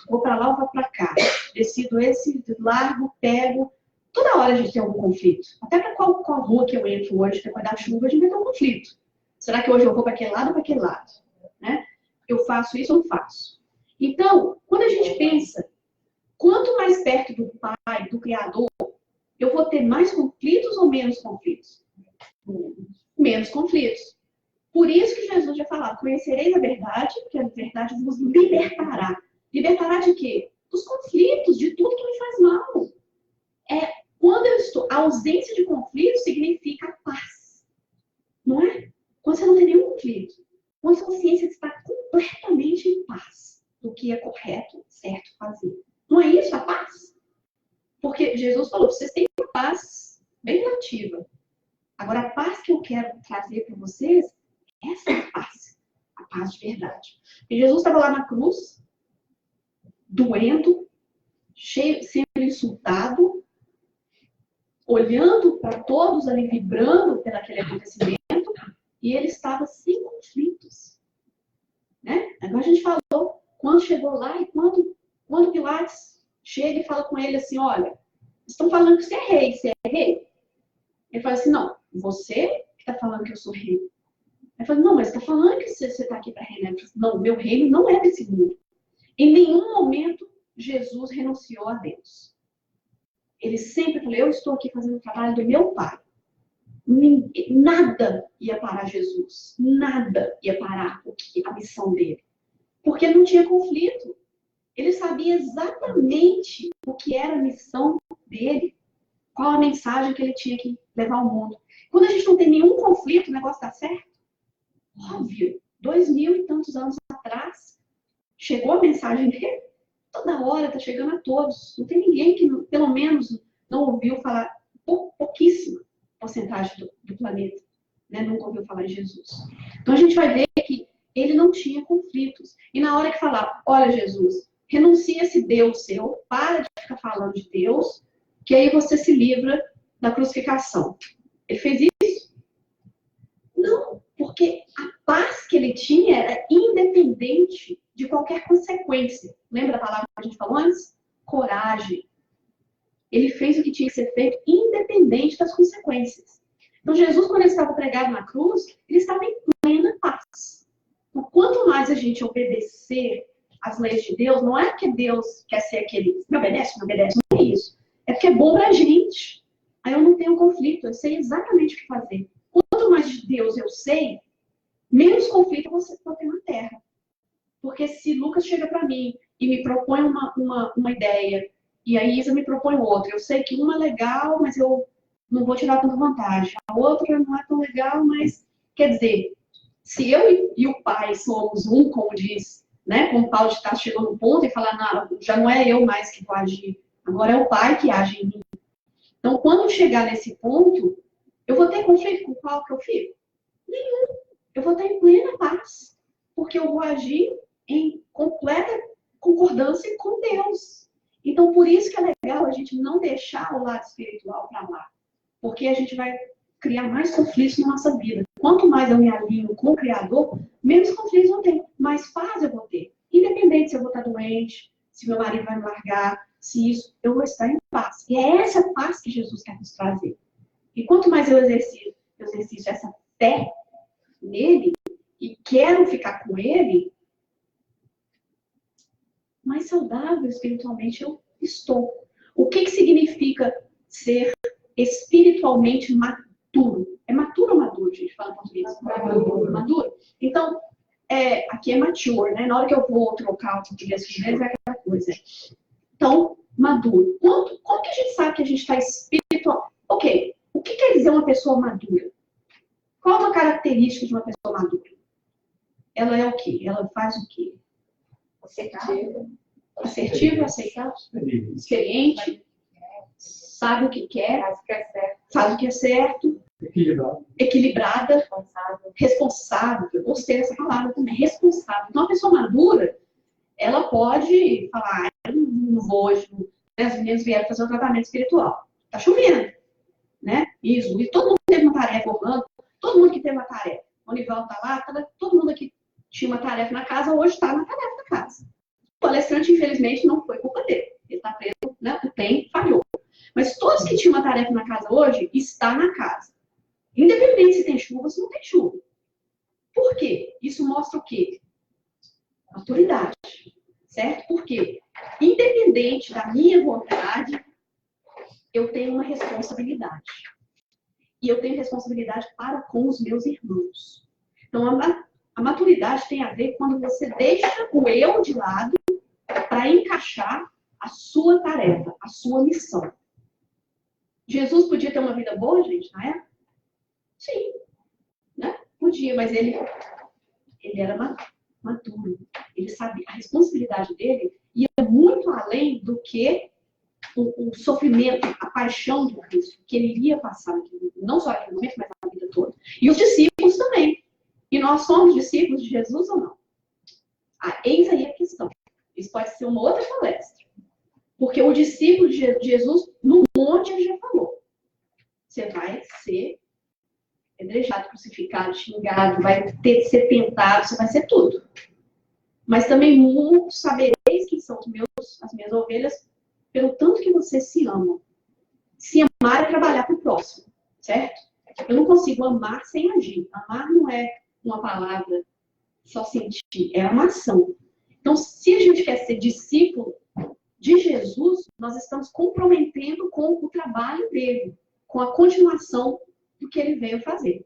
Vou para lá ou vou para cá. Decido esse, largo, pego. Toda hora a gente tem algum conflito. Até para qual rua que eu entro hoje, depois da chuva, a gente vai ter um conflito. Será que hoje eu vou para aquele lado ou para aquele lado? Né? Eu faço isso ou não faço? Então, quando a gente pensa, quanto mais perto do Pai, do Criador, eu vou ter mais conflitos ou menos conflitos? Menos conflitos. Por isso que Jesus já falava, conhecereis a verdade, porque a verdade vos libertará. Libertará de quê? Dos conflitos, de tudo que me faz mal. Quando eu estou, a ausência de conflito significa paz. Não é? Quando você não tem nenhum conflito. Quando a consciência está completamente em paz do que é correto, certo fazer. Não é isso a paz? Porque Jesus falou, vocês têm uma paz bem relativa. Agora, a paz que eu quero trazer para vocês, essa é a paz de verdade. E Jesus estava lá na cruz, doendo, sendo insultado, olhando para todos ali, vibrando por aquele acontecimento, e ele estava sem conflitos. Né? Agora a gente falou, quando chegou lá e quando Pilatos chega e fala com ele assim, olha, estão falando que você é rei. Ele fala assim, não, você que está falando que eu sou rei. Ele fala, não, mas está falando que você está aqui para reinar. Ele fala, não, meu reino não é desse mundo. Em nenhum momento Jesus renunciou a Deus. Ele sempre falou, eu estou aqui fazendo o trabalho do meu Pai. Nada ia parar Jesus. Nada ia parar a missão dele. Porque não tinha conflito. Ele sabia exatamente o que era a missão dele. Qual a mensagem que ele tinha que levar ao mundo. Quando a gente não tem nenhum conflito, o negócio dá certo. Óbvio. 2000 e tantos anos atrás, chegou a mensagem dele. Toda hora está chegando a todos. Não tem ninguém que, pelo menos, não ouviu falar, pouquíssima porcentagem do planeta, né? Nunca ouviu falar de Jesus. Então a gente vai ver que ele não tinha conflitos. E na hora que falar, olha Jesus, renuncia esse Deus seu, para de ficar falando de Deus, que aí você se livra da crucificação. Ele fez isso? Não, porque a paz que ele tinha era independente de qualquer consequência. Lembra da palavra que a gente falou antes? Coragem. Ele fez o que tinha que ser feito independente das consequências. Então, Jesus, quando ele estava pregado na cruz, ele estava em plena paz. Então, quanto mais a gente obedecer às leis de Deus, não é porque Deus quer ser aquele, me obedece, não é isso. É porque é bom pra gente. Aí eu não tenho conflito, eu sei exatamente o que fazer. Quanto mais de Deus eu sei, menos conflito você pode ter na Terra. Porque se Lucas chega para mim e me propõe uma ideia, e a Isa me propõe outra, eu sei que uma é legal, mas eu não vou tirar tanta vantagem. A outra não é tão legal, mas, quer dizer, se eu e o Pai somos um, como diz, né? Como Paulo de Tarso chegou no ponto e falar, não, já não é eu mais que vou agir, agora é o Pai que age em mim. Então, quando chegar nesse ponto, eu vou ter conflito com qual que eu fico? Nenhum. Eu vou estar em plena paz, porque eu vou agir em completa concordância com Deus. Então, por isso que é legal a gente não deixar o lado espiritual para lá. Porque a gente vai criar mais conflitos na nossa vida. Quanto mais eu me alinho com o Criador, menos conflitos eu tenho, mais paz eu vou ter. Independente se eu vou estar doente, se meu marido vai me largar, se isso, eu vou estar em paz. E é essa paz que Jesus quer nos trazer. E quanto mais eu exercito essa fé nele e quero ficar com ele, mais saudável espiritualmente eu estou. O que significa ser espiritualmente maduro? É maturo ou maduro, gente? Fala em português. Maduro. Então, aqui é mature, né? Na hora que eu vou trocar o português com inglês, é aquela coisa. Então, maduro. Como que a gente sabe que a gente está espiritual? Ok, o que quer dizer uma pessoa madura? Qual é uma característica de uma pessoa madura? Ela é o quê? Ela faz o quê? Assertiva, aceitável, experiente, sabe o que quer, faz o que é certo, equilibrada, responsável. Eu gostei dessa palavra também, responsável. Então, uma pessoa madura, ela pode falar, eu não vou hoje, as meninas vieram fazer um tratamento espiritual. Tá chovendo, né? Isso, e todo mundo teve uma tarefa, Orlando, todo mundo que teve uma tarefa. O Nivaldo tá lá, todo mundo aqui tinha uma tarefa na casa, hoje está na tarefa da casa. O palestrante, infelizmente, não foi culpa dele. Ele está preso, né? O TEM falhou. Mas todos que tinham uma tarefa na casa hoje, está na casa. Independente se tem chuva ou se não tem chuva. Por quê? Isso mostra o quê? Autoridade. Certo? Porque, independente da minha vontade, eu tenho uma responsabilidade. E eu tenho responsabilidade para com os meus irmãos. Então, a maturidade tem a ver quando você deixa o eu de lado para encaixar a sua tarefa, a sua missão. Jesus podia ter uma vida boa, gente, não é? Sim. Né? Podia, mas ele era maduro. Ele sabia. A responsabilidade dele ia muito além do que o sofrimento, a paixão do Cristo, que ele iria passar aqui, não só naquele momento, mas na vida toda. E os discípulos também. E nós somos discípulos de Jesus ou não? Eis aí a questão. Isso pode ser uma outra palestra. Porque o discípulo de Jesus, no monte, ele já falou. Você vai ser apedrejado, crucificado, xingado, vai ser tentado, você vai ser tudo. Mas também muitos sabereis que são as minhas ovelhas, pelo tanto que vocês se amam. Se amar é trabalhar para o próximo, certo? Eu não consigo amar sem agir. Amar não é uma palavra só sentir, é uma ação. Então, se a gente quer ser discípulo, de Jesus, nós estamos comprometendo com o trabalho dele, com a continuação do que ele veio fazer.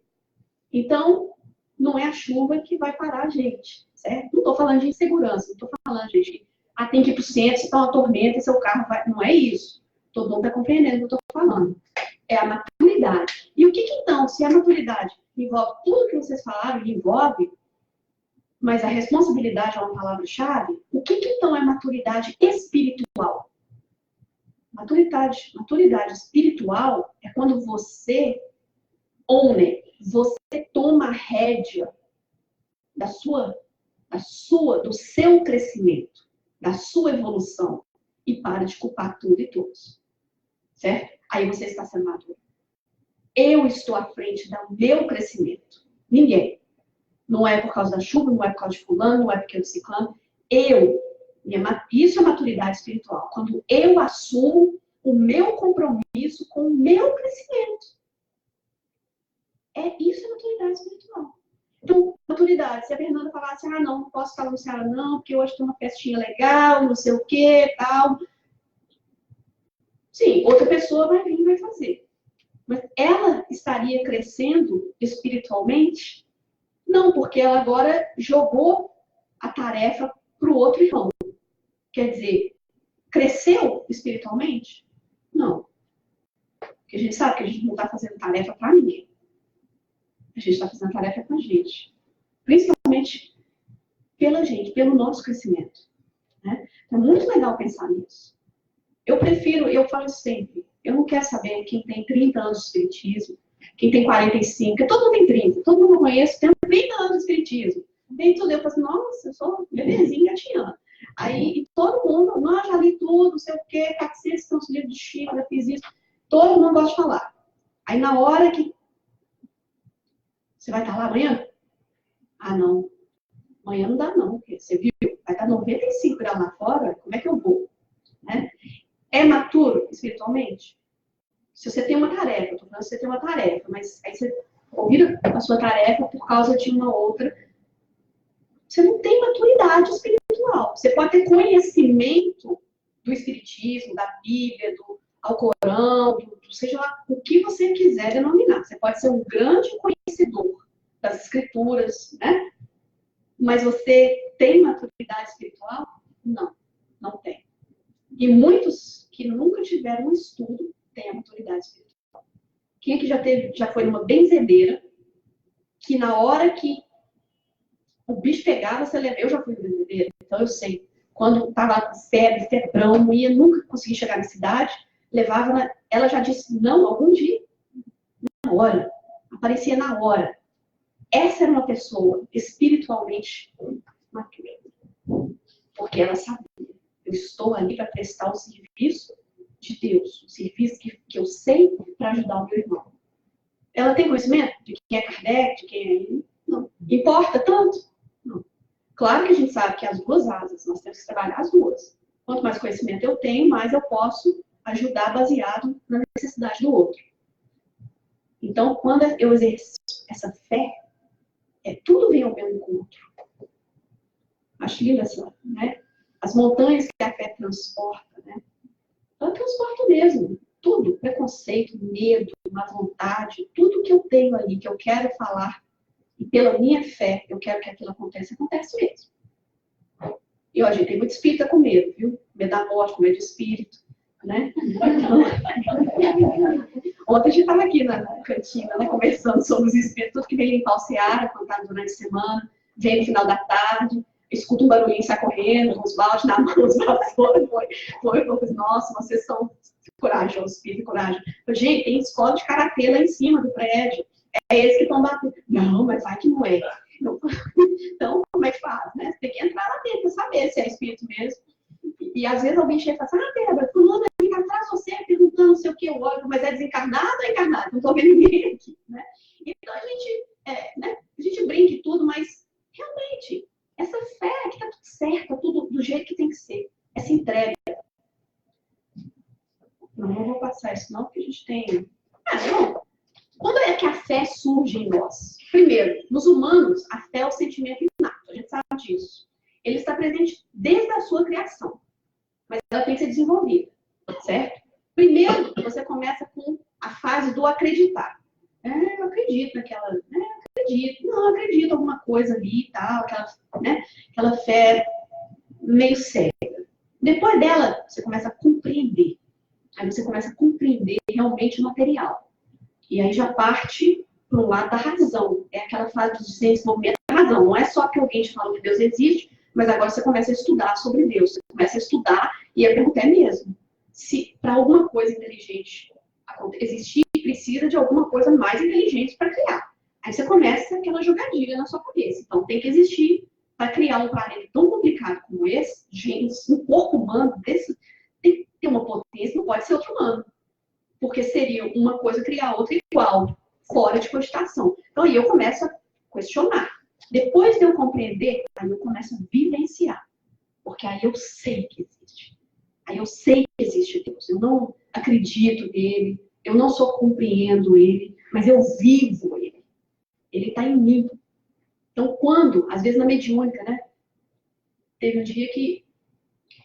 Então, não é a chuva que vai parar a gente, certo? Não estou falando de insegurança, não estou falando, gente, tem que ir para o centro, se está uma tormenta, seu carro vai... Não é isso. Todo mundo está compreendendo o que eu estou falando. É a maturidade. E o que então, se a maturidade envolve tudo que vocês falaram, envolve, mas a responsabilidade é uma palavra-chave, o que então é maturidade espiritual? Maturidade espiritual é quando você você toma a rédea do seu crescimento, da sua evolução, e para de culpar tudo e todos. Certo? Aí você está sendo maduro. Eu estou à frente do meu crescimento. Ninguém. Não é por causa da chuva, não é por causa de fulano, não é porque eu ciclano. Isso é maturidade espiritual. Quando eu assumo o meu compromisso com o meu crescimento. Isso é maturidade espiritual. Então, maturidade. Se a Fernanda falasse, não posso estar no Ceará não, porque hoje tem uma festinha legal, não sei o quê, tal. Sim, outra pessoa vai vir e vai fazer. Mas ela estaria crescendo espiritualmente? Não, porque ela agora jogou a tarefa para o outro irmão. Quer dizer, cresceu espiritualmente? Não. Porque a gente sabe que a gente não está fazendo tarefa para ninguém. A gente está fazendo tarefa com a gente. Principalmente pela gente, pelo nosso crescimento. Né? Então, é muito legal pensar nisso. Eu falo sempre, eu não quero saber quem tem 30 anos de espiritismo, quem tem 45, porque todo mundo tem 30, todo mundo que eu conheço tem 30 anos de espiritismo. Tem tudo, eu falo assim, nossa, eu sou bebezinho gatinhando. Aí todo mundo, já li tudo, não sei o quê, 400 tantos livros de Chico, já fiz isso. Todo mundo gosta de falar. Aí na hora que você vai estar lá amanhã? Não. Amanhã não dá não, porque você viu, vai estar 95 graus lá fora, como é que eu vou? Né? É maturo espiritualmente? Se você tem uma tarefa, eu estou falando que você tem uma tarefa, mas aí você ouvira a sua tarefa por causa de uma outra, você não tem maturidade espiritual. Você pode ter conhecimento do espiritismo, da Bíblia, do Alcorão, seja lá o que você quiser denominar. Você pode ser um grande conhecedor das escrituras, né? Mas você tem maturidade espiritual? Não, não tem. E muitos que nunca tiveram um estudo têm a maturidade espiritual. Quem aqui já foi numa benzedeira, que na hora que o bicho pegava, você leva. Eu já fui numa benzedeira, então eu sei. Quando estava com febre, febrão, não ia nunca conseguir chegar na cidade, levava, ela já disse, não, algum dia, na hora, aparecia na hora. Essa era uma pessoa espiritualmente matura. Porque ela sabia, eu estou ali para prestar o serviço de Deus, o serviço que eu sei para ajudar o meu irmão. Ela tem conhecimento de quem é Kardec, de quem é ele? Não. Importa tanto? Não. Claro que a gente sabe que as duas asas, nós temos que trabalhar as duas. Quanto mais conhecimento eu tenho, mais eu posso ajudar baseado na necessidade do outro. Então, quando eu exerço essa fé, tudo vem ao meu encontro. Acho linda essa, né? As montanhas que a fé transporta, né? Ela transporta mesmo. Tudo, preconceito, medo, má vontade, tudo que eu tenho ali, que eu quero falar, e pela minha fé, eu quero que aquilo aconteça, acontece mesmo. E, ó, gente, tem muito espírita com medo, viu? Medo da morte, com medo de espírito, né? Ontem a gente estava aqui na cantina, né, conversando sobre os espíritos, tudo que vem limpar o Ceará, quando tá durante a semana, vem no final da tarde, escuta um barulhinho, sai correndo, uns baldes na mão, os vassouras, nossa, vocês são corajosos, espírito, coragem. Gente, tem escola de karatê lá em cima do prédio, é eles que estão batendo. Não, mas vai que não é. Então, como é que faz, né? Você tem que entrar lá dentro para saber se é espírito mesmo. E às vezes alguém chega e fala assim, Débora, fulano vem atrás de você perguntando não sei o que, eu olho, mas é desencarnado ou é encarnado? Não estou vendo ninguém aqui, né? Então a gente brinca e tudo, mas realmente, essa fé que está tudo certo, tá tudo do jeito que tem que ser. Essa entrega. Não vou passar isso não, porque a gente tem... não. Quando é que a fé surge em nós? Primeiro, nos humanos, a fé é o sentimento inato, a gente sabe disso. Ele está presente desde a sua criação. mas ela tem que ser desenvolvida, certo? Primeiro, você começa com a fase do acreditar. Eu acredito naquela, eu acredito em alguma coisa ali e tal, aquela fé meio cega. Depois dela, você começa a compreender. Aí você começa a compreender realmente o material. E aí já parte para o lado da razão. É aquela fase de desenvolvimento da razão. Não é só que alguém te falou que Deus existe, mas agora você começa a estudar sobre Deus. Você começa a estudar e a perguntar mesmo. Se para alguma coisa inteligente existir, precisa de alguma coisa mais inteligente para criar. Aí você começa aquela jogadinha na sua cabeça. Então tem que existir para criar um planeta tão complicado como esse, gente, um corpo humano desse, tem que ter uma potência, não pode ser outro humano. Porque seria uma coisa criar outra igual, fora de cogitação. Então aí eu começo a questionar. Depois de eu compreender, aí eu começo a vivenciar. Porque aí eu sei que existe. Aí eu sei que existe Deus. Eu não acredito nele, eu não só compreendo ele, mas eu vivo ele. Ele está em mim. Então, às vezes na mediúnica, né? Teve um dia que,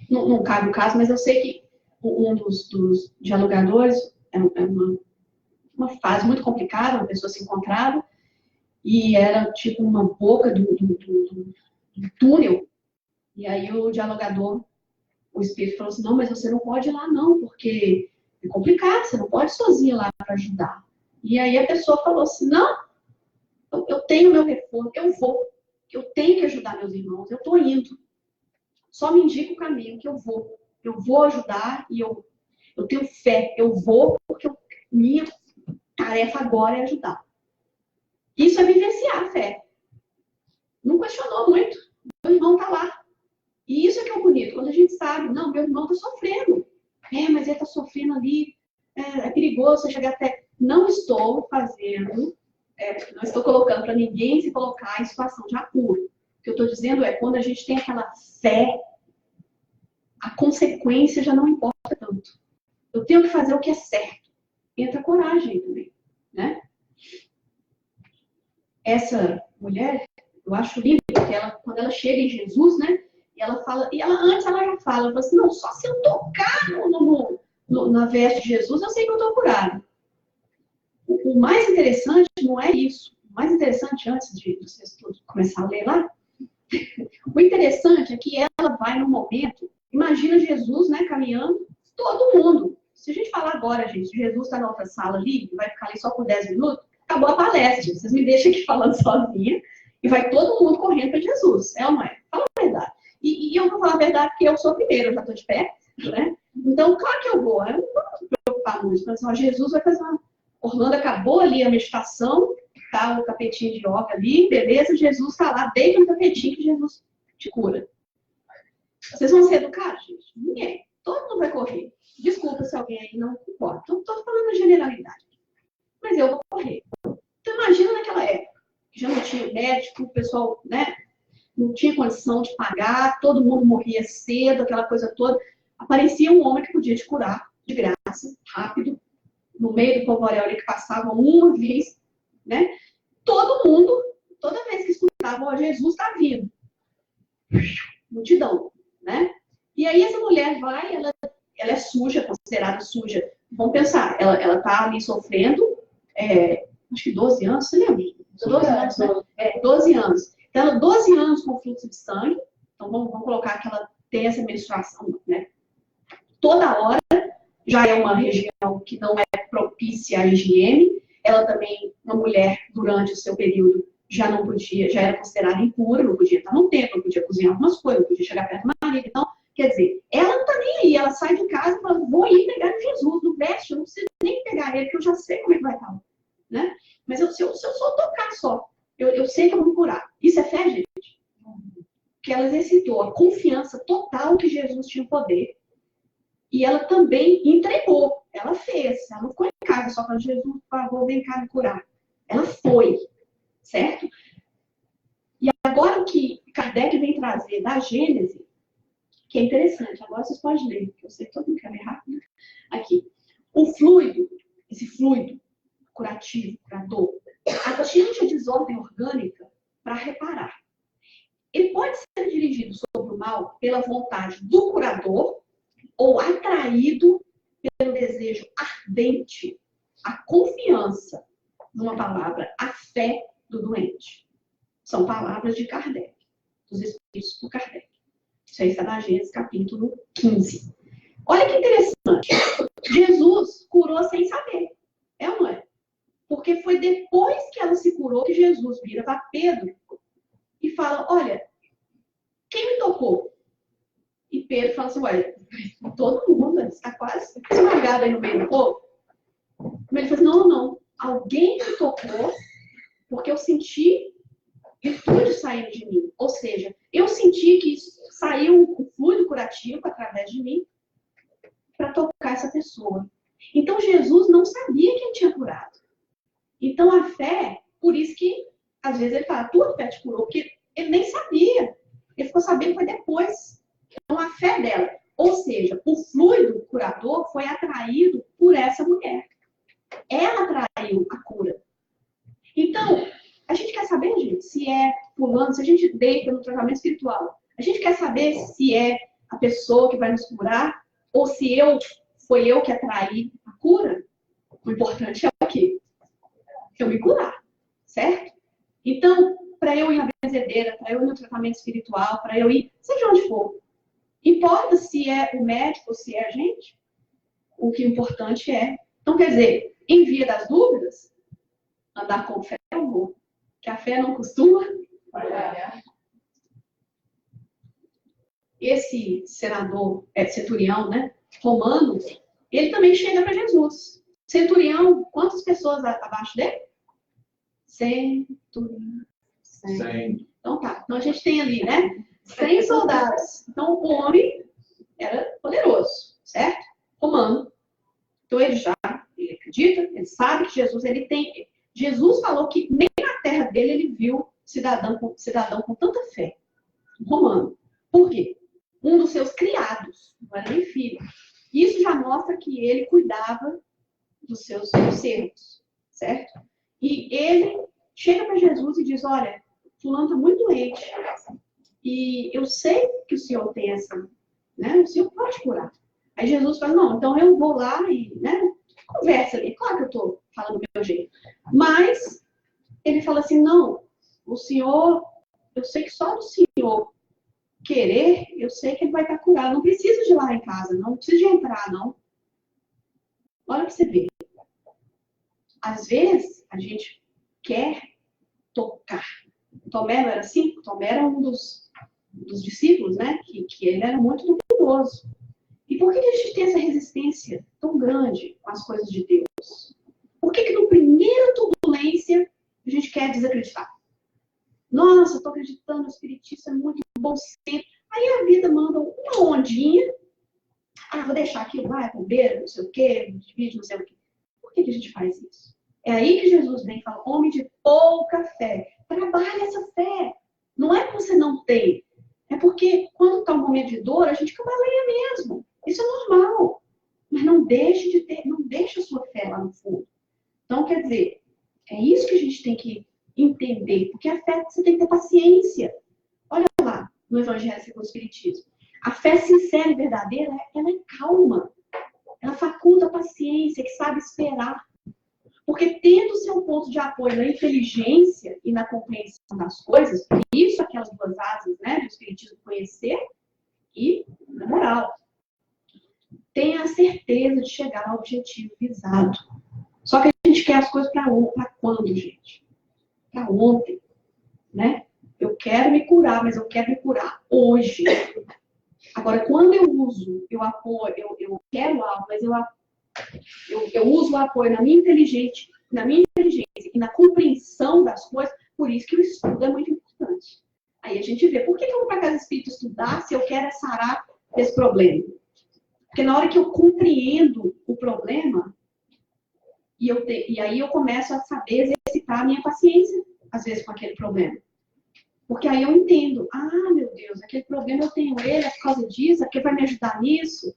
não cabe o caso, mas eu sei que um dos dialogadores, é uma fase muito complicada, uma pessoa se encontrava, e era tipo uma boca do túnel, e aí o dialogador, o espírito falou assim, não, mas você não pode ir lá não, porque é complicado, você não pode ir sozinha lá para ajudar. E aí a pessoa falou assim, não, eu tenho meu reforço, eu tenho que ajudar meus irmãos, eu estou indo. Só me indica o caminho que eu vou ajudar e eu tenho fé, eu vou porque minha tarefa agora é ajudar. Isso é vivenciar a fé. Não questionou muito, meu irmão está lá. E isso é que é o bonito, quando a gente sabe, não, meu irmão está sofrendo. Mas ele está sofrendo ali, é perigoso você chegar até... Não estou colocando para ninguém se colocar em situação de apuro. O que eu estou dizendo é, quando a gente tem aquela fé, a consequência já não importa tanto. Eu tenho que fazer o que é certo. Entra coragem também, né? Essa mulher, eu acho lindo, porque quando ela chega em Jesus, né? E ela fala, antes ela já fala assim, não, só se eu tocar na veste de Jesus, eu sei que eu estou curada. O mais interessante não é isso. O mais interessante, antes de vocês todos começar a ler lá, o interessante é que ela vai no momento, imagina Jesus, né, caminhando, todo mundo. Se a gente falar agora, gente, Jesus está na outra sala ali, vai ficar ali só por 10 minutos, acabou a palestra. Vocês me deixam aqui falando sozinha, e vai todo mundo correndo para Jesus. É ou não é? Fala a verdade. E eu vou falar a verdade porque eu sou a primeira, eu já estou de pé, né? Então, claro que eu vou me preocupar muito. Mas, Jesus vai fazer uma... Orlando acabou ali a meditação, tá o tapetinho de yoga ali, beleza, Jesus está lá, deita no tapetinho que Jesus te cura. Vocês vão ser educados, gente? Ninguém. Todo mundo vai correr. Desculpa se alguém aí não concorda. Então, estou falando a generalidade. Mas eu vou correr. Então, imagina naquela época, que já não tinha médico, o pessoal, né, não tinha condição de pagar, todo mundo morria cedo, aquela coisa toda. Aparecia um homem que podia te curar, de graça, rápido, no meio do povoaréu ali que passava uma vez, né? Todo mundo, toda vez que escutava, ó, Jesus está vindo. Multidão, né? E aí essa mulher vai, ela é suja, considerada suja. Vamos pensar, ela tá ali sofrendo, acho que 12 anos, você lembra? 12 anos, né? 12 anos. Então, ela 12 anos com fluxo de sangue, então vamos colocar que ela tem essa menstruação, né? Toda hora, já é uma região que não é propícia à higiene. Ela também, uma mulher, durante o seu período, já não podia, já era considerada impura, não podia estar no templo, não podia cozinhar algumas coisas, não podia chegar perto do marido. Então, quer dizer, ela não está nem aí, ela sai de casa e fala, vou ir pegar Jesus, não veste, eu não preciso nem pegar ele, que eu já sei como é que vai estar, né? Mas se eu só tocar só, eu sei que eu vou me curar. Isso é fé, gente? Que ela exercitou a confiança total que Jesus tinha poder. E ela também entregou. Ela fez. Ela não ficou em casa só para Jesus, por favor, vem cá me curar. Ela foi. Certo? E agora o que Kardec vem trazer da Gênese, que é interessante. Agora vocês podem ler, porque eu sei que todo mundo quer ler rápido. Aqui. O fluido, esse fluido curativo, curador, atinge a desordem orgânica para reparar. Ele pode ser dirigido sobre o mal pela vontade do curador, ou atraído pelo desejo ardente, a confiança, numa palavra, a fé do doente. São palavras de Kardec, dos Espíritos por Kardec. Isso aí está na Gênesis, capítulo 15. Olha que interessante. Jesus curou sem saber. É ou não é? Porque foi depois que ela se curou que Jesus vira para Pedro e fala, olha, quem me tocou? E Pedro fala assim, olha, todo mundo está quase esmagado aí no meio do povo. Mas ele fala assim, não, alguém me tocou porque eu senti virtude saindo de mim. Ou seja, eu senti que saiu o fluido curativo através de mim para tocar essa pessoa. Então, Jesus não sabia quem tinha curado. Então, a fé, por isso que, às vezes, ele fala, a tua fé te curou, porque ele nem sabia. Ele ficou sabendo foi depois. Então, a fé dela, ou seja, o fluido curador foi atraído por essa mulher. Ela atraiu a cura. Então, a gente quer saber, gente, se é fulano, se a gente deita no tratamento espiritual, a gente quer saber se é a pessoa que vai nos curar ou se foi eu que atraí a cura. O importante é o quê? Eu me curar, certo? Então, para eu ir na benzedeira, para eu ir no tratamento espiritual, para eu ir, seja onde for, importa se é o médico ou se é a gente, o que é importante é. Então, quer dizer, em via das dúvidas, andar com fé é bom, que a fé não costuma falhar. Esse senador, centurião, né, romano, ele também chega para Jesus. Centurião, quantas pessoas abaixo dele? Centurião. 100. Então tá. Então a gente tem ali, né? 100 soldados. Então o homem era poderoso, certo? Romano. Então ele acredita, ele sabe que Jesus, ele tem. Jesus falou que nem na terra dele ele viu cidadão com tanta fé. Romano. Por quê? Um dos seus criados, não era nem filho. Isso já mostra que ele cuidava dos seus servos, certo? E ele chega para Jesus e diz, olha, fulano está muito doente. E eu sei que o senhor tem essa, né? O senhor pode curar. Aí Jesus fala, não, então eu vou lá e, né? Conversa ali. Claro que eu estou falando do meu jeito. Mas ele fala assim, não, o senhor, eu sei que só do senhor querer, eu sei que ele vai estar curado. Não precisa de ir lá em casa, não precisa de entrar, não. Olha para você ver. Às vezes, a gente quer tocar. Tomé não era assim? Tomé era um dos discípulos, né? Que ele era muito duvidoso. E por que a gente tem essa resistência tão grande com as coisas de Deus? Por que no primeira turbulência a gente quer desacreditar? Nossa, estou acreditando no Espiritismo, é muito bom sempre. Aí a vida manda uma ondinha. Ah, vou deixar aquilo lá, é bombeiro, não sei o quê, vídeo, não sei o quê. Por que a gente faz isso? É aí que Jesus vem e fala, homem de pouca fé. Trabalha essa fé. Não é que você não tem. É porque quando está um momento de dor, a gente cambaleia mesmo. Isso é normal. Mas não deixe de ter, não deixe a sua fé lá no fundo. Então, quer dizer, é isso que a gente tem que entender. Porque a fé, você tem que ter paciência. Olha lá, no Evangelho segundo o Espiritismo. A fé sincera e verdadeira, ela é calma. Ela faculta a paciência, que sabe esperar. Porque tendo seu ponto de apoio na inteligência e na compreensão das coisas, isso, aquelas duas asas, né, do Espiritismo, conhecer e na moral. Tenha a certeza de chegar ao objetivo visado. Só que a gente quer as coisas para quando, gente? Para ontem, né? Eu quero me curar, mas eu quero me curar hoje. Agora, quando eu apoio, eu quero algo, mas eu uso o apoio na minha inteligência e na compreensão das coisas, por isso que o estudo é muito importante. Aí a gente vê, por que eu vou para casa espírita estudar se eu quero sarar desse problema? Porque na hora que eu compreendo o problema, e aí eu começo a saber exercitar a minha paciência, às vezes, com aquele problema. Porque aí eu entendo, meu Deus, aquele problema eu tenho ele, é por causa disso, é porque vai me ajudar nisso.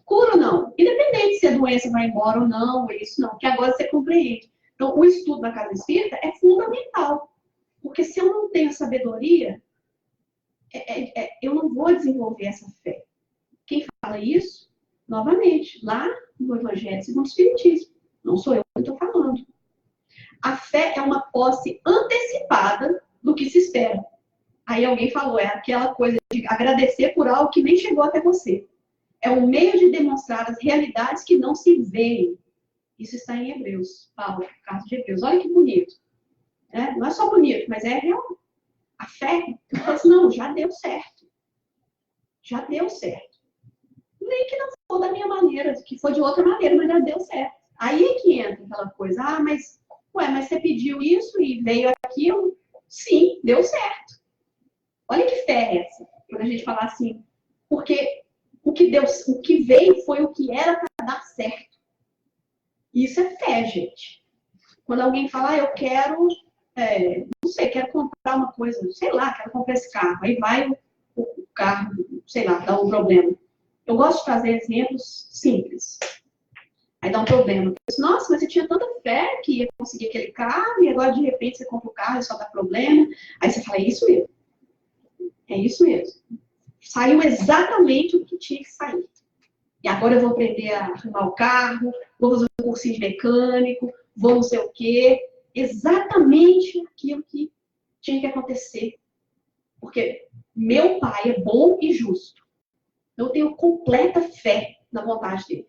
Cura ou não? Independente se a doença vai embora ou não, isso não, que agora você compreende. Então, o estudo na casa espírita é fundamental. Porque se eu não tenho sabedoria, eu não vou desenvolver essa fé. fala isso, novamente, lá no Evangelho segundo o Espiritismo. Não sou eu que estou falando. A fé é uma posse antecipada do que se espera. Aí alguém falou, é aquela coisa de agradecer por algo que nem chegou até você. É um meio de demonstrar as realidades que não se veem. Isso está em Hebreus, Paulo, caso de Hebreus. Olha que bonito. Não é só bonito, mas é real. A fé, assim, não, já deu certo. Já deu certo. Nem que não for da minha maneira, que for de outra maneira, mas já deu certo. Aí é que entra aquela coisa, mas você pediu isso e veio aquilo? Sim, deu certo. Olha que fé é essa, quando a gente falar assim, porque o que veio foi o que era para dar certo. Isso é fé, gente. Quando alguém fala, eu quero, não sei, quero comprar uma coisa, sei lá, quero comprar esse carro. Aí vai o carro, sei lá, dá um problema. Eu gosto de fazer exemplos simples. Aí dá um problema. Nossa, mas você tinha tanta fé que ia conseguir aquele carro e agora de repente você compra o carro e só dá problema. Aí você fala, é isso mesmo. É isso mesmo. Saiu exatamente o que tinha que sair. E agora eu vou aprender a arrumar o carro, vou fazer um cursinho de mecânico, vou não sei o quê. Exatamente aquilo que tinha que acontecer. Porque meu pai é bom e justo. Eu tenho completa fé na vontade dele.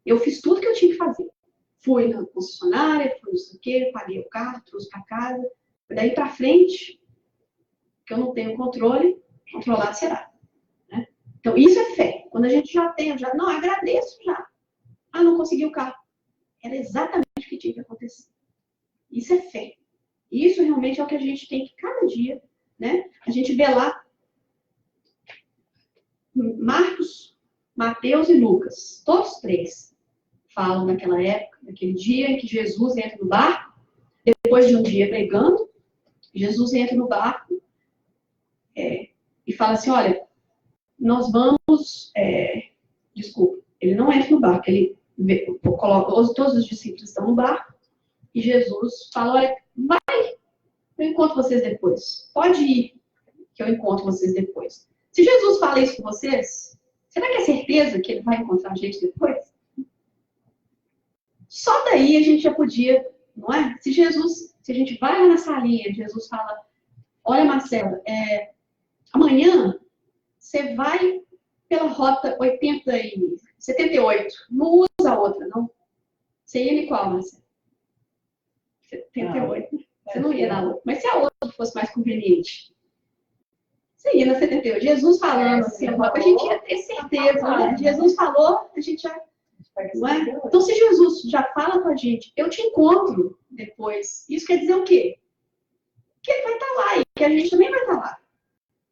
Eu fiz tudo que eu tinha que fazer. Fui na concessionária, fui não sei o quê, paguei o carro, trouxe para casa. Daí para frente, que eu não tenho controle, controlado será. Né? Então, isso é fé. Quando a gente já tem, não, agradeço já. Ah, não consegui o carro. Era exatamente o que tinha que acontecer. Isso é fé. Isso realmente é o que a gente tem que, cada dia, né? A gente vê lá Marcos, Mateus e Lucas, todos três falam naquela época, naquele dia em que Jesus entra no barco, depois de um dia pregando, Jesus entra no barco e fala assim, olha, nós vamos, desculpa, ele não entra no barco, ele coloca, todos os discípulos estão no barco, e Jesus fala, olha, vai, eu encontro vocês depois, pode ir, que eu encontro vocês depois. Se Jesus fala isso com vocês, será que é certeza que ele vai encontrar a gente depois? Só daí a gente já podia, não é? Se a gente vai lá na salinha, Jesus fala, olha, Marcela, amanhã você vai pela rota 78, não usa a outra, não. Você ia em qual, Marcela? 78. Você não ia na outra. Mas se a outra fosse mais conveniente? Você ia na 78. Jesus falando assim, a gente ia ter certeza, né? Jesus falou, a gente já... Não é? Então, se Jesus já fala com a gente, eu te encontro depois, isso quer dizer o quê? Que ele vai estar lá e que a gente também vai estar lá.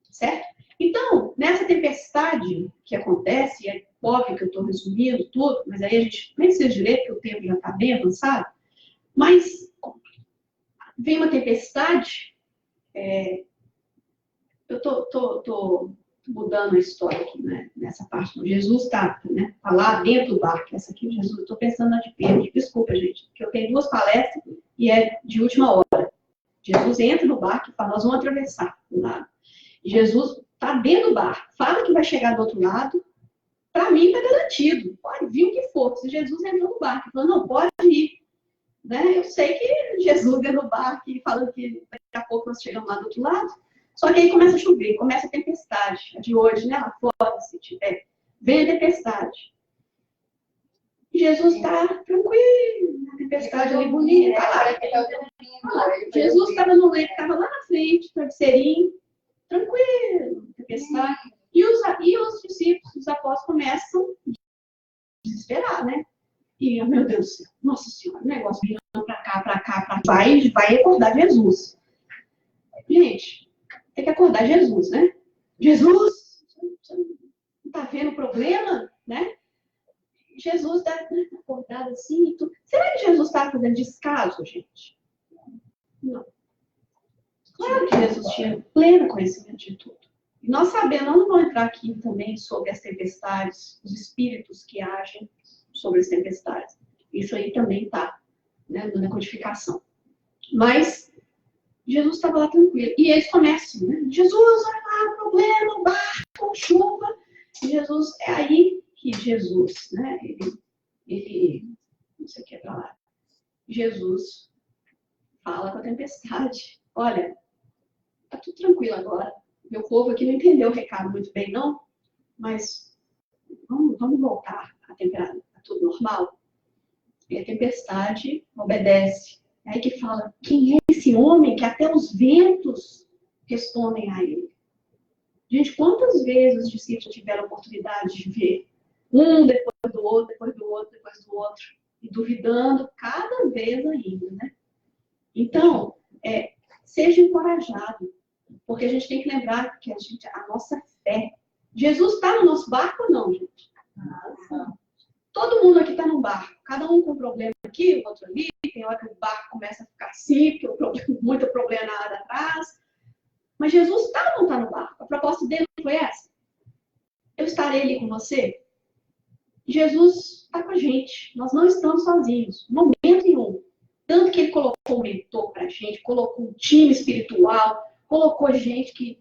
Certo? Então, nessa tempestade que acontece, é óbvio que eu estou resumindo tudo, mas aí a gente nem precisa de ler, porque o tempo já está bem avançado, mas vem uma tempestade, eu estou mudando a história aqui, né, nessa parte. Jesus está, né, tá lá dentro do barco. Essa aqui, Jesus, eu estou pensando na de Pedro. Desculpa, gente, porque eu tenho 2 palestras e é de última hora. Jesus entra no barco e fala, nós vamos atravessar do lado. E Jesus está dentro do barco, fala que vai chegar do outro lado. Para mim, está garantido. Pode vir o que for. Se Jesus entrou no barco e falou, não, pode ir. Né? Eu sei que Jesus entra no barco e falando que daqui a pouco nós chegamos lá do outro lado. Só que aí começa a chover, começa a tempestade. A de hoje, né? Lá fora, se tiver. Vem a tempestade. E Jesus está tranquilo. A tempestade ali bonita. Jesus estava no leito, estava lá na frente, travesseirinho. Tranquilo. Tempestade. E os discípulos, os apóstolos, começam a desesperar, né? E, meu Deus do céu, nossa senhora, o negócio virando para cá. Vai acordar Jesus. Gente, tem que acordar Jesus, né? Jesus, você não está vendo o problema, né? Jesus dá acordado assim e tudo. Será que Jesus estava fazendo descaso, gente? Não. Claro que Jesus tinha pleno conhecimento de tudo. E nós sabemos, não vamos entrar aqui também sobre as tempestades, os espíritos que agem sobre as tempestades. Isso aí também está, né, na codificação. Mas Jesus estava lá tranquilo. E eles começam, né? Jesus, olha lá, problema, barco, chuva. E Jesus, aí, Jesus, né? Ele não sei o que é pra lá. Jesus fala com a tempestade. Olha, tá tudo tranquilo agora. Meu povo aqui não entendeu o recado muito bem, não, mas vamos voltar a temperatura, tá tudo normal. E a tempestade obedece. É aí que fala, quem é esse homem que até os ventos respondem a ele? Gente, quantas vezes os discípulos tiveram a oportunidade de ver um depois do outro, depois do outro, depois do outro, e duvidando cada vez ainda, né? Então, seja encorajado, porque a gente tem que lembrar que a nossa fé... Jesus está no nosso barco ou não, gente? Todo mundo aqui está no barco, cada um com um problema aqui, o outro ali, tem hora que o barco começa a ficar assim, porque muito problema na área atrás. Mas Jesus está ou não está no barco? A proposta dele não foi essa? Eu estarei ali com você? Jesus está com a gente, nós não estamos sozinhos, momento nenhum. Tanto que ele colocou um mentor para a gente, colocou um time espiritual, colocou gente que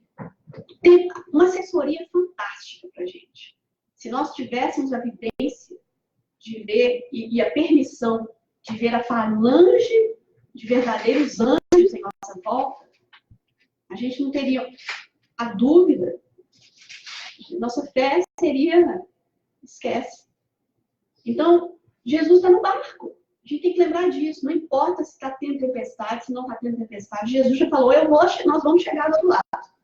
tem uma assessoria fantástica para a gente. Se nós tivéssemos a vivência de ver e a permissão de ver a falange de verdadeiros anjos em nossa volta, a gente não teria a dúvida. Nossa fé seria... Esquece. Então, Jesus está no barco. A gente tem que lembrar disso. Não importa se está tendo tempestade, se não está tendo tempestade. Jesus já falou, nós vamos chegar do outro lado.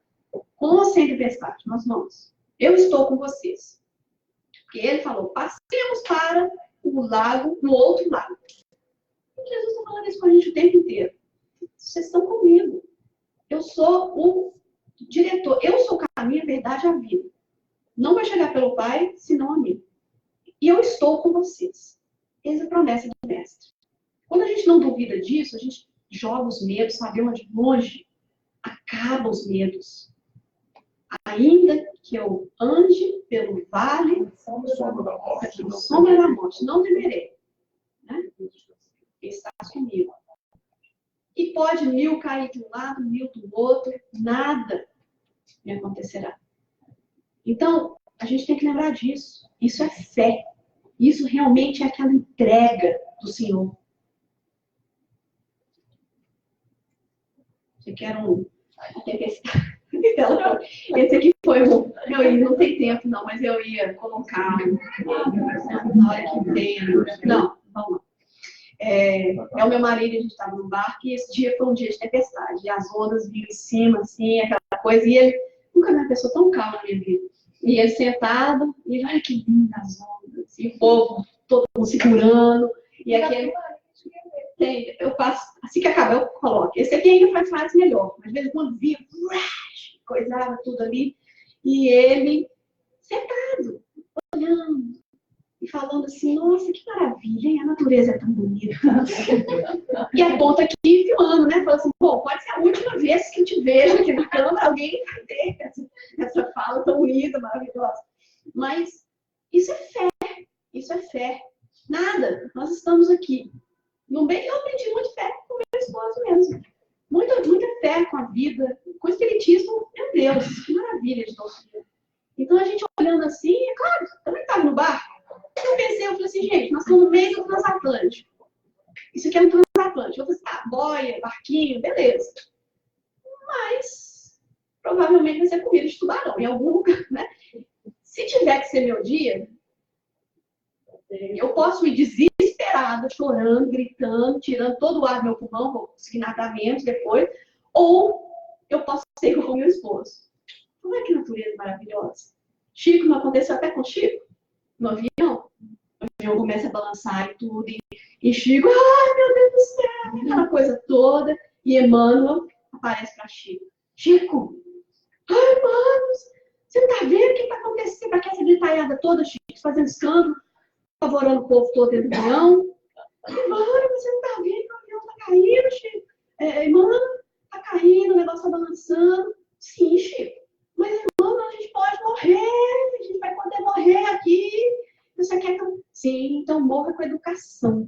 Com ou sem tempestade, nós vamos. Eu estou com vocês. Porque ele falou, passemos para o lago, no outro lado. E Jesus está falando isso com a gente o tempo inteiro. Vocês estão comigo. Eu sou o diretor. Eu sou o caminho, a verdade e a vida. Não vai chegar pelo Pai, senão a mim. E eu estou com vocês. Essa é a promessa do mestre. Quando a gente não duvida disso, a gente joga os medos, sabe onde? Longe. Acaba os medos. Ainda que eu ande pelo vale sombra da morte, não temerei. Né? Estás comigo. E pode 1000 cair de um lado, 1000 do outro, nada me acontecerá. Então, a gente tem que lembrar disso. Isso é fé. Isso realmente é aquela entrega do Senhor. Você quer esse aqui foi um... não tem tempo, não, mas eu ia colocar na hora que tem... Não, vamos lá. É o meu marido, a gente estava no barco, e esse dia foi um dia de tempestade. E as ondas vinham em cima, assim, aquela coisa. E ele nunca vi uma pessoa tão calma na minha vida. E ele sentado, e ele, olha que linda as ondas. E o povo, todo mundo segurando. E aquele... eu faço, assim que acabar, eu coloco. Esse aqui ainda faz mais melhor. Mas, às vezes, quando via, coisava tudo ali. E ele sentado, olhando. E falando assim, nossa, que maravilha, hein? A natureza é tão bonita. E aponta aqui, filmando, né? Fala assim, bom, pode ser a última vez que eu te vejo aqui na câmera, alguém vai ter essa fala tão linda, maravilhosa. Mas isso é fé, isso é fé. Nada, nós estamos aqui. No meio, eu aprendi muito fé com meu esposo mesmo. Muita fé com a vida, com o espiritismo, meu Deus, que maravilha de todo dia. Então a gente olhando assim, é claro, também estava no barco. Eu pensei, eu falei assim, gente, nós estamos no meio do transatlântico. Isso aqui é no transatlântico. Eu falei assim, boia, barquinho, beleza. Mas, provavelmente vai ser comida de tubarão, em algum lugar, né? Se tiver que ser meu dia, eu posso ir desesperada, chorando, gritando, tirando todo o ar do meu pulmão, vou conseguir nadar menos depois, ou eu posso ser com o meu esposo. Olha que natureza maravilhosa. Chico, não aconteceu até com Chico? No avião? O avião começa a balançar e tudo, e Chico, ai meu Deus do céu, aquela coisa toda, e Emmanuel aparece para Chico. Chico, ai, mano, você tá vendo o que vai acontecer para essa gritaiada toda, Chico, fazendo escândalo, favorando o povo todo dentro do avião? Mano, você não tá vendo que o avião tá caindo, Chico? Mano, tá caindo, o negócio tá balançando. Sim, Chico. Mas, irmão, a gente pode morrer, a gente vai poder morrer aqui. Você quer que eu... Sim, então morra com educação.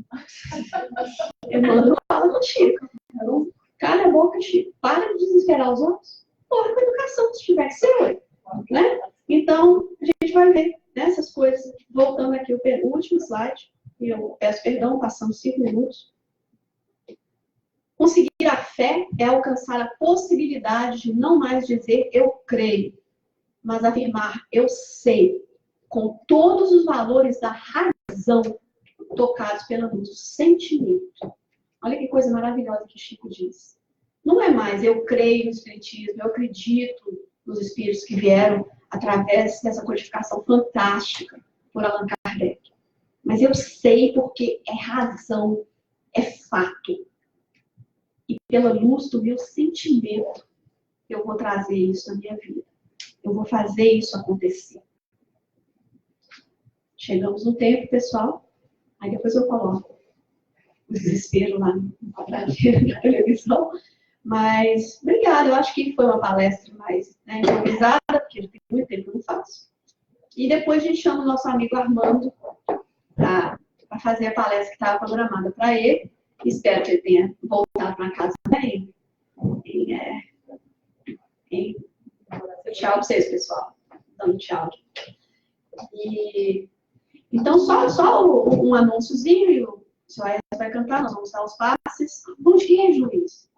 Irmão, não fala contigo. Então, cala a boca, Chico. Para de desesperar os outros. Morra com educação, se tiver que ser, né? Então, a gente vai ver essas coisas voltando aqui o último slide, e eu peço perdão, passando 5 minutos. Conseguir a fé é alcançar a possibilidade de não mais dizer eu creio, mas afirmar eu sei, com todos os valores da razão tocados pela luz do sentimento. Olha que coisa maravilhosa que Chico diz. Não é mais eu creio no Espiritismo, eu acredito nos Espíritos que vieram através dessa codificação fantástica por Allan Kardec. Mas eu sei porque é razão, é fato. E pela luz do meu sentimento, eu vou trazer isso na minha vida. Eu vou fazer isso acontecer. Chegamos no tempo, pessoal. Aí depois eu coloco o desespero lá no quadradinho da televisão. Mas, obrigada. Eu acho que foi uma palestra mais improvisada, porque tem muito tempo que eu não faço. E depois a gente chama o nosso amigo Armando para fazer a palestra que estava programada para ele. Espero que ele tenha voltado para casa bem. Tchau para vocês, pessoal. Dando tchau. Então, só um anúnciozinho, e o senhor vai cantar, nós vamos dar os passes. Bom dia, Luiz.